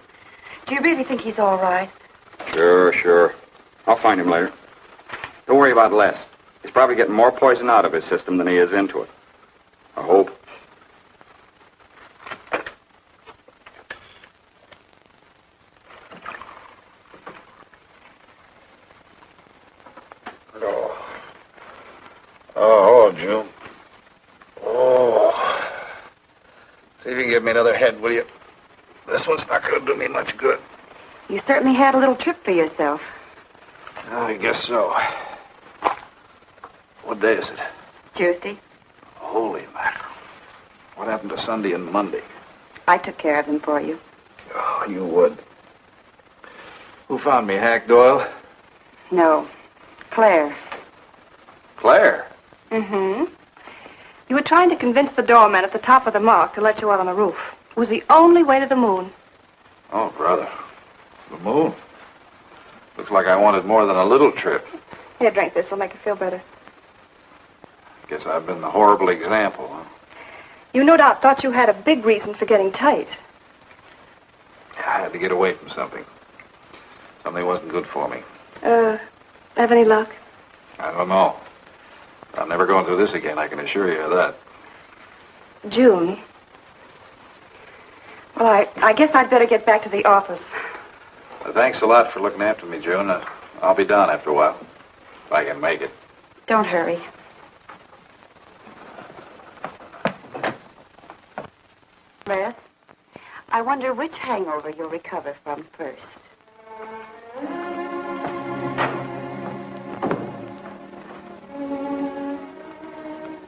C: Do you really think he's all right?
J: Sure. I'll find him later. Don't worry about Les. He's probably getting more poison out of his system than he is into it. I hope.
A: Oh, June. Oh. See if you can give me another head, will you? This one's not going to do me much good.
C: You certainly had a little trip for yourself.
A: I guess so. What day is it?
C: Tuesday.
A: Holy mackerel. What happened to Sunday and Monday?
C: I took care of them for you.
A: Oh, you would. Who found me, Hack Doyle?
C: No. Claire.
A: Claire?
B: Mm-hmm. You were trying to convince the doorman at the top of the mark to let you out on the roof. It was the only way to the moon.
A: Oh, brother. The moon? Looks like I wanted more than a little trip.
B: Here, drink this. It'll make you feel better.
A: Guess I've been the horrible example, huh?
B: You no doubt thought you had a big reason for getting tight.
A: I had to get away from something. Something wasn't good for me.
B: Have any luck?
A: I don't know. I'll never go into this again, I can assure you of that.
B: June. Well, I guess I'd better get back to the office.
A: Well, thanks a lot for looking after me, June. I'll be down after a while, if I can make it.
C: Don't hurry. Les, I wonder which hangover you'll recover from first.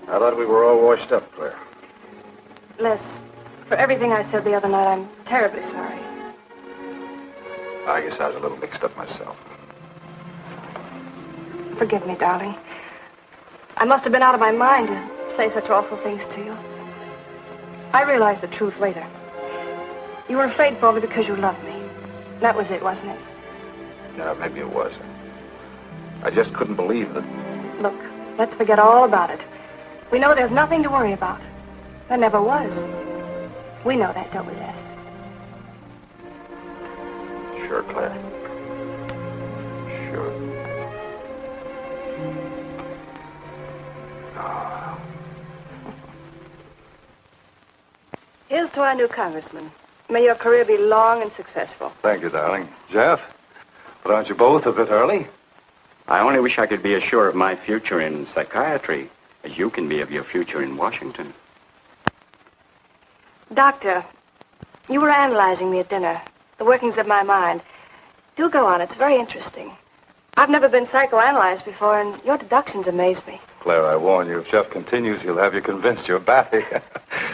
A: I thought we were all washed up, Claire.
B: Les, for everything I said the other night, I'm terribly sorry.
A: I guess I was a little mixed up myself.
B: Forgive me, darling. I must have been out of my mind to say such awful things to you. I realized the truth later. You were afraid for me because you loved me. That was it, wasn't it?
A: Yeah, maybe it was. I just couldn't believe that.
B: Look, let's forget all about it. We know there's nothing to worry about. There never was. We know that, don't we, Les?
A: Sure, Claire. Sure.
B: Here's to our new congressman. May your career be long and successful.
K: Thank you, darling. Jeff, but aren't you both a bit early?
E: I only wish I could be as sure of my future in psychiatry as you can be of your future in Washington.
B: Doctor, you were analyzing me at dinner, the workings of my mind. Do go on. It's very interesting. I've never been psychoanalyzed before, and your deductions amaze me.
K: Claire, I warn you, if Jeff continues, he'll have you convinced you're batty.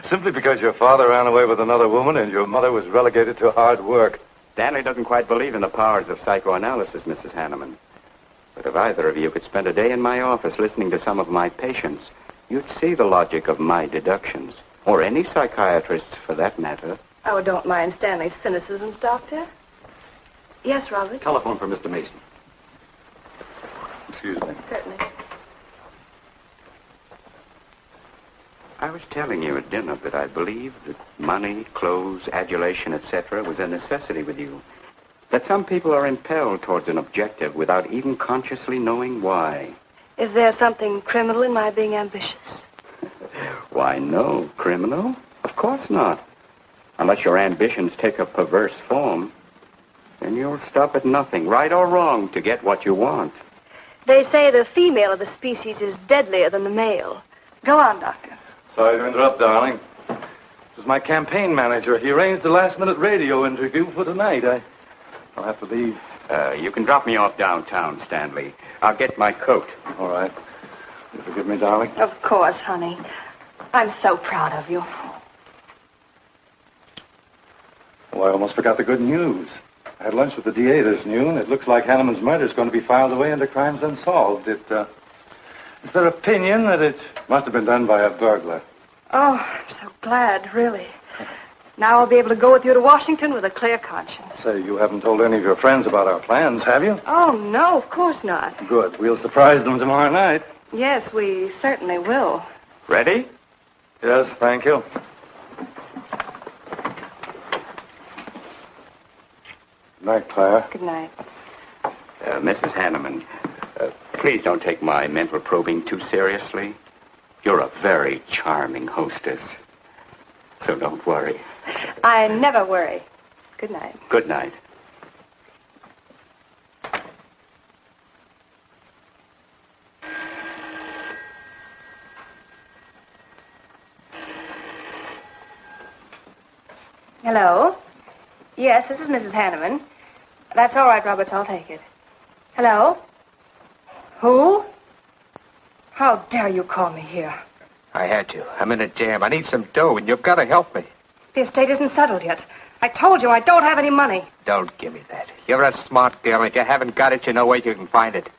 K: Simply because your father ran away with another woman and your mother was relegated to hard work.
E: Stanley doesn't quite believe in the powers of psychoanalysis, Mrs. Hanneman. But if either of you could spend a day in my office listening to some of my patients, you'd see the logic of my deductions. Or any psychiatrist's, for that matter.
B: Oh, don't mind Stanley's cynicisms, Doctor. Yes, Robert?
D: Telephone for Mr. Mason.
K: Excuse me.
B: Certainly.
E: I was telling you at dinner that I believe that money, clothes, adulation, etc. was a necessity with you. That some people are impelled towards an objective without even consciously knowing why.
B: Is there something criminal in my being ambitious?
E: Why, no. Criminal? Of course not. Unless your ambitions take a perverse form. Then you'll stop at nothing, right or wrong, to get what you want.
B: They say the female of the species is deadlier than the male. Go on, Doctor.
K: Sorry to interrupt, darling. It was my campaign manager. He arranged a last-minute radio interview for tonight. I'll have to leave.
E: You can drop me off downtown, Stanley. I'll get my coat.
K: All right. You forgive me, darling?
B: Of course, honey. I'm so proud of you.
K: Oh, I almost forgot the good news. I had lunch with the DA this noon. It looks like Hanneman's murder is going to be filed away under crimes unsolved. It's their opinion that it must have been done by a burglar.
B: Oh, I'm so glad, really. Now I'll be able to go with you to Washington with a clear conscience.
K: Say, you haven't told any of your friends about our plans, have you?
B: Oh, no, of course not.
K: Good. We'll surprise them tomorrow night.
B: Yes, we certainly will.
E: Ready?
K: Yes, thank you. Good night, Claire.
B: Good night.
E: Mrs. Hanneman, please don't take my mental probing too seriously. You're a very charming hostess. So don't worry.
B: I never worry. Good night.
E: Good night.
B: Hello? Yes, this is Mrs. Hanneman. That's all right, Roberts. I'll take it. Hello? Who? How dare you call me here?
I: I had to. I'm in a jam. I need some dough, and you've got to help me.
B: The estate isn't settled yet. I told you I don't have any money.
I: Don't give me that. You're a smart girl, and if you haven't got it, you know where you can find it.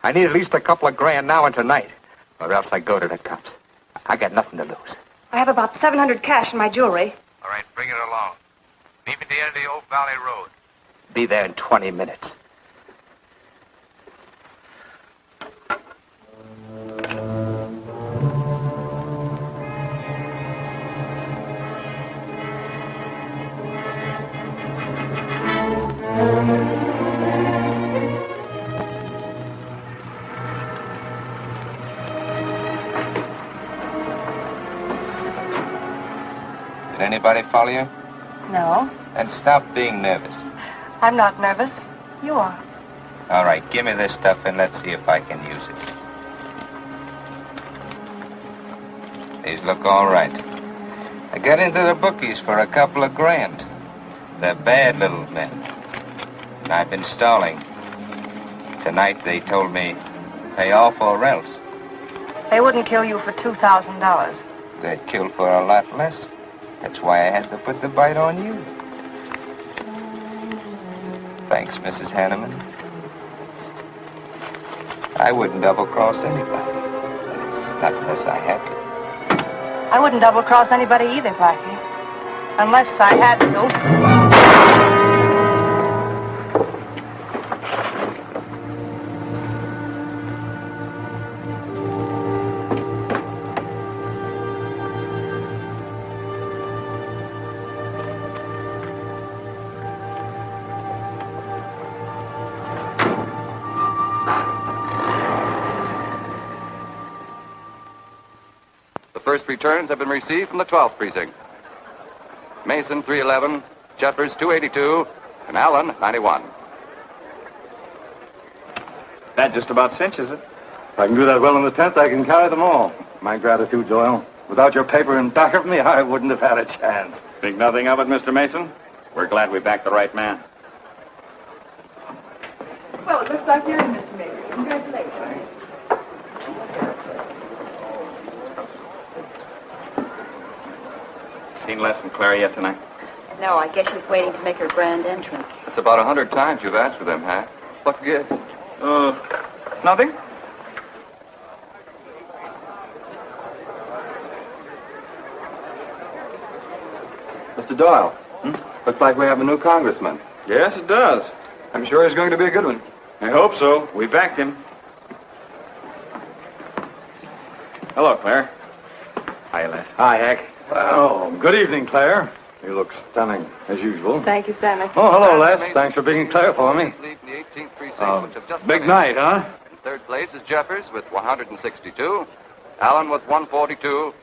I: I need at least a couple of grand now and tonight, or else I go to the cops. I got nothing to lose.
B: I have about $700 cash in my jewelry.
H: All right, bring it along. Meet me at the end of the Old Valley Road.
I: Be there in 20 minutes.
E: Did anybody follow you?
B: No,
E: Then stop being nervous.
B: I'm not nervous. You are.
E: All right, give me this stuff and let's see if I can use it. These look all right. I got into the bookies for a couple of grand. They're bad little men. And I've been stalling. Tonight they told me, pay off or else.
B: They wouldn't kill you for $2,000.
E: They'd kill for a lot less. That's why I had to put the bite on you. Thanks, Mrs. Hanneman. I wouldn't double-cross anybody. Not unless I had to.
B: I wouldn't double-cross anybody either, Blackie. Unless I had to.
E: first returns have been received from the 12th precinct. Mason, 311, Jeffers, 282, and Allen, 91.
K: That just about cinches it. If I can do that well in the 10th, I can carry them all. My gratitude, Doyle. Without your paper in back of me, I wouldn't have had a chance.
G: Think nothing of it, Mr. Mason? We're glad we backed the right man.
C: Well, it looks like you're in, Mr. Mason. Congratulations.
G: Seen Les and Claire yet tonight?
C: No, I guess she's waiting to make her grand entrance.
E: It's about 100 times you've asked for them, Hack. What gives?
G: Nothing?
E: Mr. Doyle, looks like we have a new congressman.
G: Yes, it does.
E: I'm sure he's going to be a good one.
G: I hope so. We backed him. Hello, Claire. Hi, Les.
K: Hi, Hank. Oh, good evening, Claire. You look stunning, as usual.
B: Thank you, Stanley.
K: Oh, hello, Les. Thanks for being Claire for me.
D: Big night, huh?
E: In third place is Jeffers with 162, Allen with 142,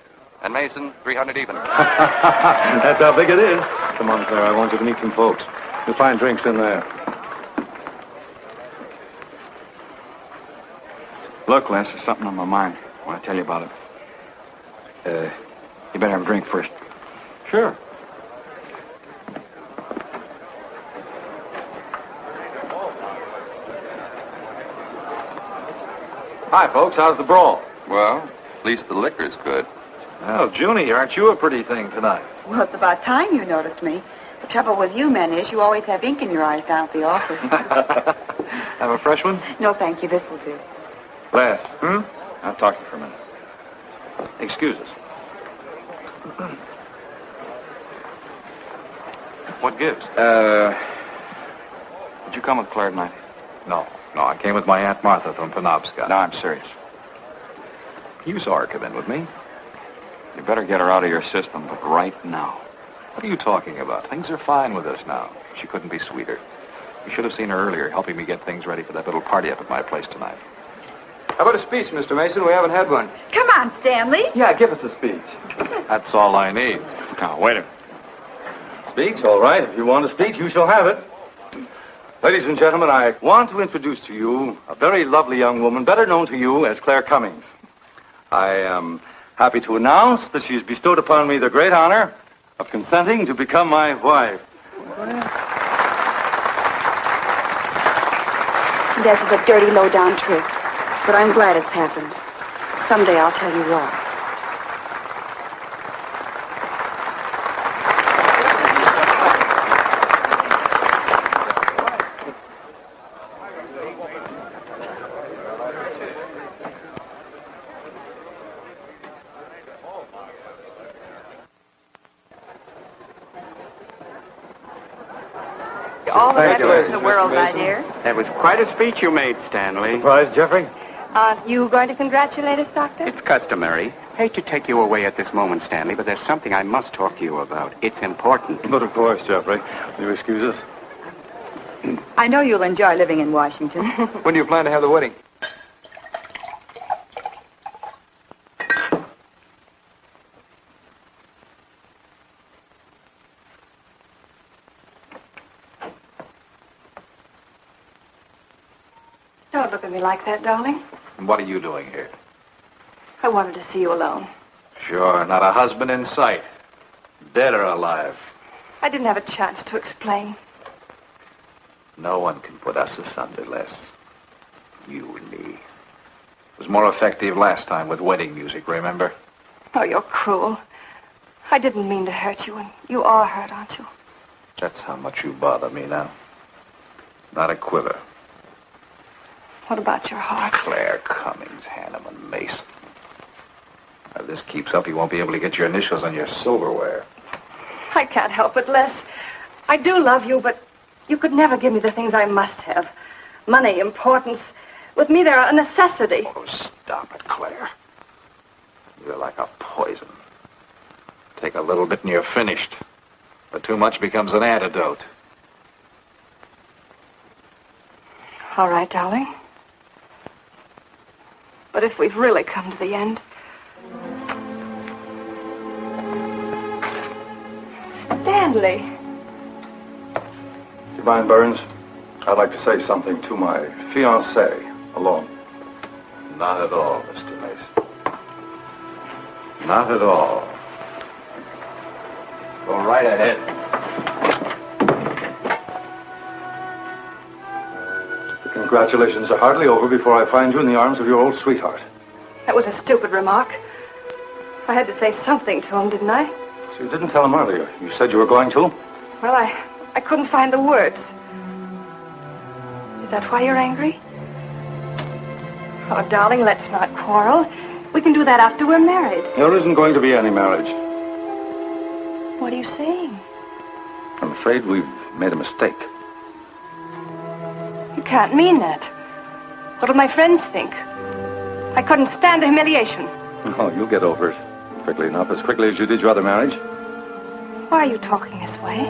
E: and Mason 300 even.
K: That's how big it is. Come on, Claire. I want you to meet some folks. You'll find drinks in there.
G: Look, Les, there's something on my mind. I want to tell you about it. You better have a drink first.
K: Sure.
G: Hi, folks. How's the brawl?
E: Well, at least the liquor's good.
D: Well, Junie, aren't you a pretty thing tonight?
C: Well, it's about time you noticed me. The trouble with you men is you always have ink in your eyes down at the office.
D: Have a fresh one?
C: No, thank you. This will do.
G: Les. I'll talk to you for a minute.
D: Excuse us. What gives?
G: Did you come with Claire tonight?
D: No, I came with my Aunt Martha from Penobscot.
G: No, I'm serious.
D: You saw her come in with me.
G: You better get her out of your system, but right now.
D: What are you talking about? Things are fine with us now. She couldn't be sweeter. You should have seen her earlier, helping me get things ready for that little party up at my place tonight.
K: How about a speech, Mr. Mason? We haven't had one.
C: Come on, Stanley.
K: Yeah, give us a speech.
D: That's all I need.
G: Now, wait a minute.
K: Speech? All right. If you want a speech, you shall have it. Ladies and gentlemen, I want to introduce to you a very lovely young woman, better known to you as Claire Cummings. I am happy to announce that she has bestowed upon me the great honor of consenting to become my wife.
C: This is a dirty, low-down trick, but I'm glad it's happened. Someday I'll tell you why.
B: All the rest of the world, my dear.
G: That was quite a speech you made, Stanley.
K: Surprised, Jeffrey?
B: Aren't you going to congratulate us, Doctor?
G: It's customary. Hate to take you away at this moment, Stanley, but there's something I must talk to you about. It's important.
K: But of course, Jeffrey. Will you excuse us?
C: I know you'll enjoy living in Washington.
K: When do you plan to have the wedding?
B: Don't look at me like that, darling.
D: And what are you doing here?
B: I wanted to see you alone.
D: Sure, not a husband in sight. Dead or alive.
B: I didn't have a chance to explain.
D: No one can put us asunder, Les. You and me. It was more effective last time with wedding music, remember?
B: Oh, you're cruel. I didn't mean to hurt you, and you are hurt, aren't you?
D: That's how much you bother me now. Not a quiver.
B: What about your heart?
D: Claire Cummings, Hanneman, Mason. If this keeps up, you won't be able to get your initials on your silverware.
B: I can't help it, Les. I do love you, but you could never give me the things I must have. Money, importance. With me, they're a necessity.
D: Oh, stop it, Claire. You're like a poison. Take a little bit and you're finished. But too much becomes an antidote.
B: All right, darling. But if we've really come to the end, Stanley.
K: Do you mind, Burns? I'd like to say something to my fiancée alone.
D: Not at all, Mr. Mason. Not at all. Go right ahead.
K: The congratulations are hardly over before I find you in the arms of your old sweetheart.
B: That was a stupid remark. I had to say something to him, didn't I?
K: So you didn't tell him earlier. You said you were going to?
B: Well, I couldn't find the words. Is that why you're angry? Oh, darling, let's not quarrel. We can do that after we're married.
K: There isn't going to be any marriage.
B: What are you saying?
K: I'm afraid we've made a mistake.
B: You can't mean that. What'll my friends think? I couldn't stand the humiliation.
K: Oh, you'll get over it. Quickly enough, as quickly as you did your other marriage.
B: Why are you talking this way?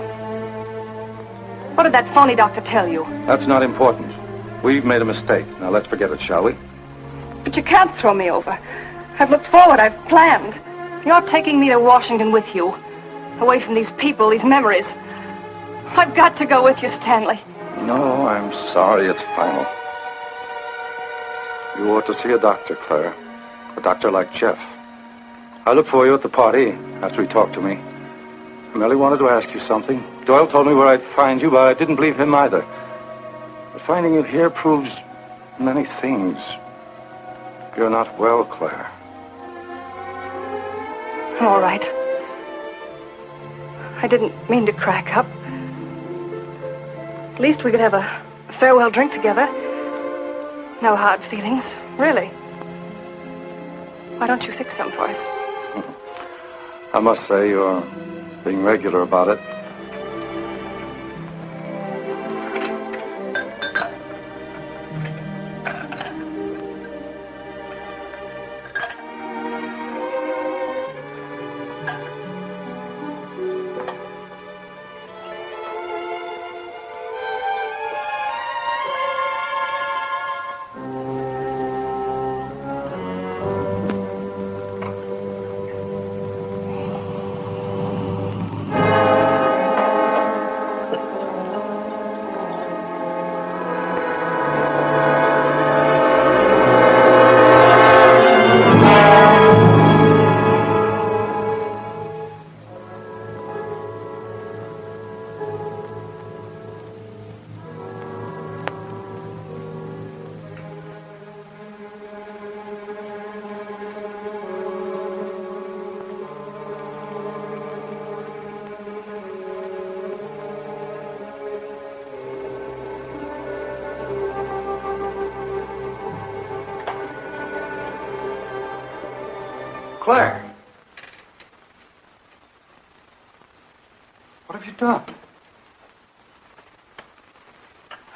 B: What did that phony doctor tell you?
K: That's not important. We've made a mistake. Now let's forget it, shall we?
B: But you can't throw me over. I've looked forward. I've planned. You're taking me to Washington with you. Away from these people, these memories. I've got to go with you, Stanley.
K: No, I'm sorry. It's final. You ought to see a doctor, Claire. A doctor like Jeff. I looked for you at the party after he talked to me. I merely wanted to ask you something. Doyle told me where I'd find you, but I didn't believe him either. But finding you here proves many things. You're not well, Claire.
B: All right. I didn't mean to crack up. At least we could have a farewell drink together. No hard feelings, really. Why don't you fix some for us?
K: I must say you're being regular about it.
D: Claire. What have you done?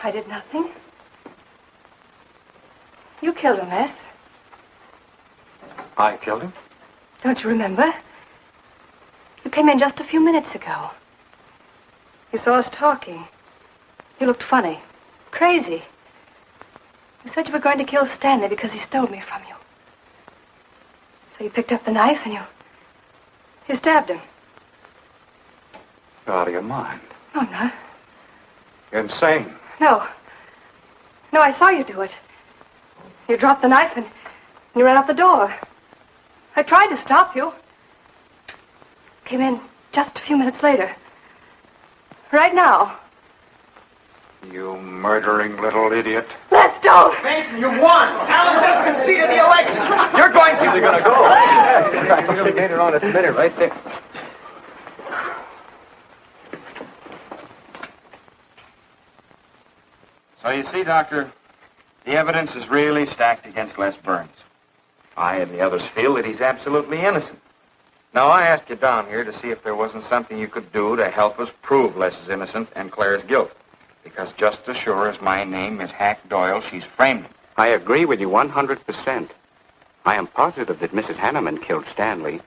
B: I did nothing. You killed him, Les.
D: I killed him?
B: Don't you remember? You came in just a few minutes ago. You saw us talking. You looked funny. Crazy. You said you were going to kill Stanley because he stole me from you. So you picked up the knife and you stabbed him.
D: You're out of your mind.
B: No, I'm not.
D: You're insane.
B: No. No, I saw you do it. You dropped the knife and you ran out the door. I tried to stop you. Came in just a few minutes later. Right now.
D: You murdering little idiot.
B: Let's go!
M: Mason, you won! Alan just conceded the election! You're going to...
D: You're gonna go. You'll get it on a minute right there.
I: So you see, Doctor, the evidence is really stacked against Les Burns. I and the others feel that he's absolutely innocent. Now, I asked you down here to see if there wasn't something you could do to help us prove Les is innocent and Claire's guilt. Because just as sure as my name is Hack Doyle, she's framed him.
G: I agree with you 100%. I am positive that Mrs. Hanneman killed Stanley.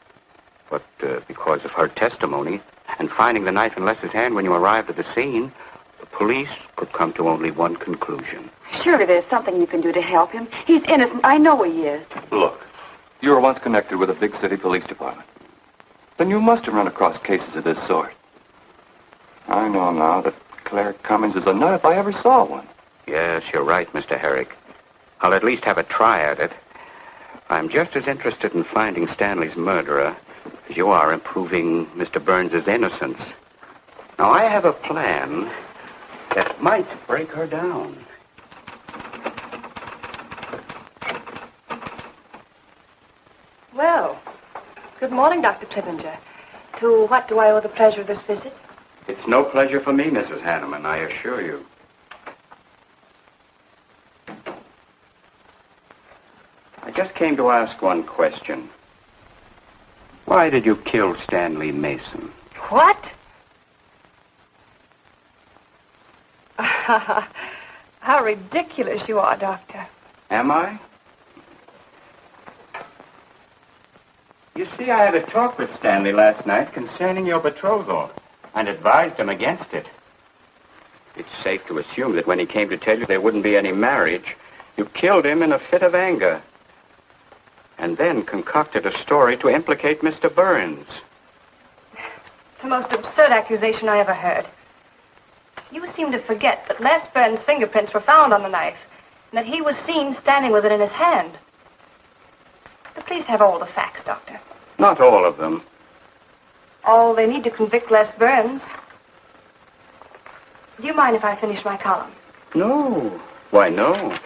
G: But because of her testimony and finding the knife in Les's hand when you arrived at the scene, the police could come to only one conclusion.
C: Surely there's something you can do to help him. He's innocent. I know he is.
E: Look, you were once connected with a big city police department. Then you must have run across cases of this sort. I know now that Claire Cummings is a nut if I ever saw one.
G: Yes, you're right, Mr. Herrick. I'll at least have a try at it. I'm just as interested in finding Stanley's murderer as you are in proving Mr. Burns' innocence. Now, I have a plan that might break her down.
B: Well, good morning, Dr. Clippinger. To what do I owe the pleasure of this visit?
G: It's no pleasure for me, Mrs. Hanneman, I assure you. I just came to ask one question. Why did you kill Stanley Mason?
B: What? How ridiculous you are, Doctor.
G: Am I? You see, I had a talk with Stanley last night concerning your betrothal and advised him against it. It's safe to assume that when he came to tell you there wouldn't be any marriage, you killed him in a fit of anger and then concocted a story to implicate Mr. Burns.
B: It's the most absurd accusation I ever heard. You seem to forget that Les Burns' fingerprints were found on the knife and that he was seen standing with it in his hand. But please have all the facts, Doctor.
G: Not all of them.
B: All they need to convict Les Burns. Do you mind if I finish my column?
G: No. Why, no.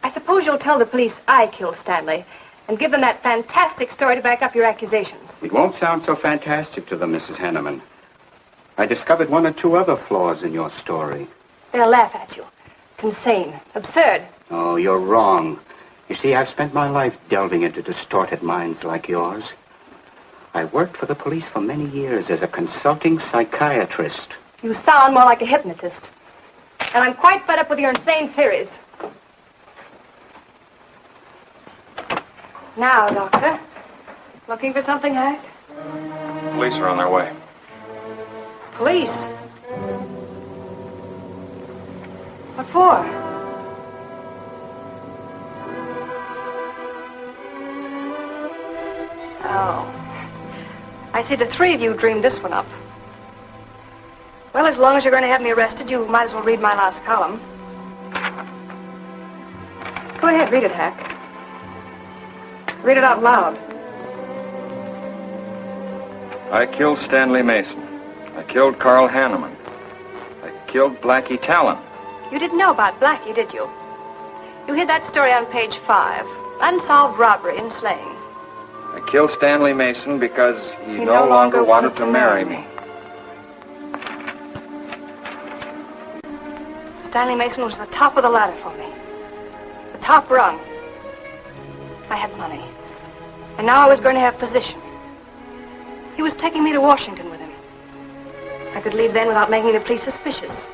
B: I suppose you'll tell the police I killed Stanley and give them that fantastic story to back up your accusations.
G: It won't sound so fantastic to them, Mrs. Hanneman. I discovered one or two other flaws in your story.
B: They'll laugh at you. It's insane. Absurd.
G: Oh, you're wrong. You see, I've spent my life delving into distorted minds like yours. I worked for the police for many years as a consulting psychiatrist.
B: You sound more like a hypnotist. And I'm quite fed up with your insane theories. Now, Doctor. Looking for something, Hank?
K: Police are on their way.
B: Police? What for? Oh. I see the three of you dreamed this one up. Well, as long as you're going to have me arrested, you might as well read my last column. Go ahead, read it, Hack. Read it out loud.
K: I killed Stanley Mason. I killed Carl Hanneman. I killed Blackie Talon.
B: You didn't know about Blackie, did you? You hear that story on page 5. Unsolved robbery and slaying.
K: I killed Stanley Mason because he no longer wanted to marry me.
B: Stanley Mason was the top of the ladder for me. The top rung. I had money. And now I was going to have position. He was taking me to Washington with him. I could leave then without making the police suspicious.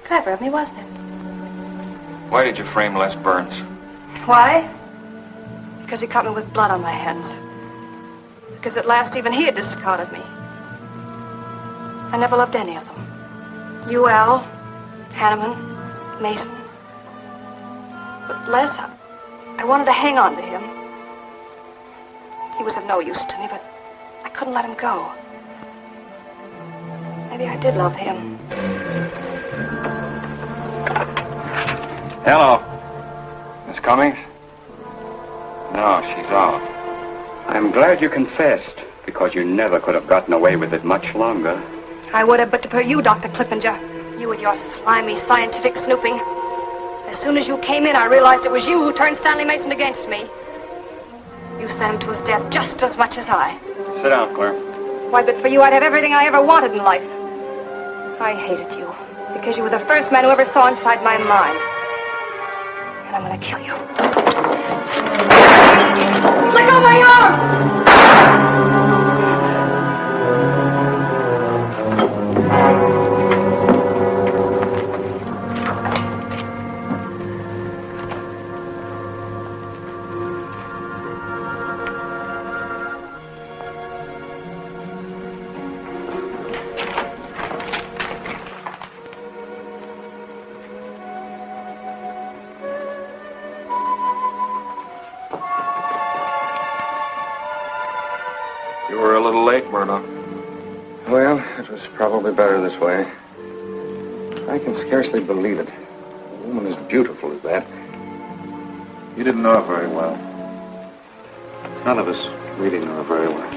B: Clever of me, wasn't it?
K: Why did you frame Les Burns?
B: Why? Because he caught me with blood on my hands. Because at last even he had discarded me. I never loved any of them. You, Al, Hanneman, Mason. But Les, I wanted to hang on to him. He was of no use to me, but I couldn't let him go. Maybe I did love him.
K: Hello. Miss Cummings? No, she's out.
G: I'm glad you confessed, because you never could have gotten away with it much longer.
B: I would have, but to you, Dr. Clippinger. You and your slimy scientific snooping. As soon as you came in, I realized it was you who turned Stanley Mason against me. You sent him to his death just as much as I.
K: Sit down, Claire.
B: Why, but for you, I'd have everything I ever wanted in life. I hated you because you were the first man who ever saw inside my mind. And I'm going to kill you. Let go of my arm!
L: Probably better this way. I can scarcely believe it. A woman as beautiful as that.
A: You didn't know her very well. None of us really knew her very well.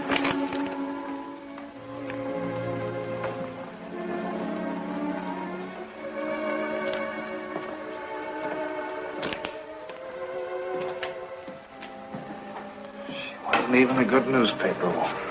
A: She wasn't even a good newspaper woman.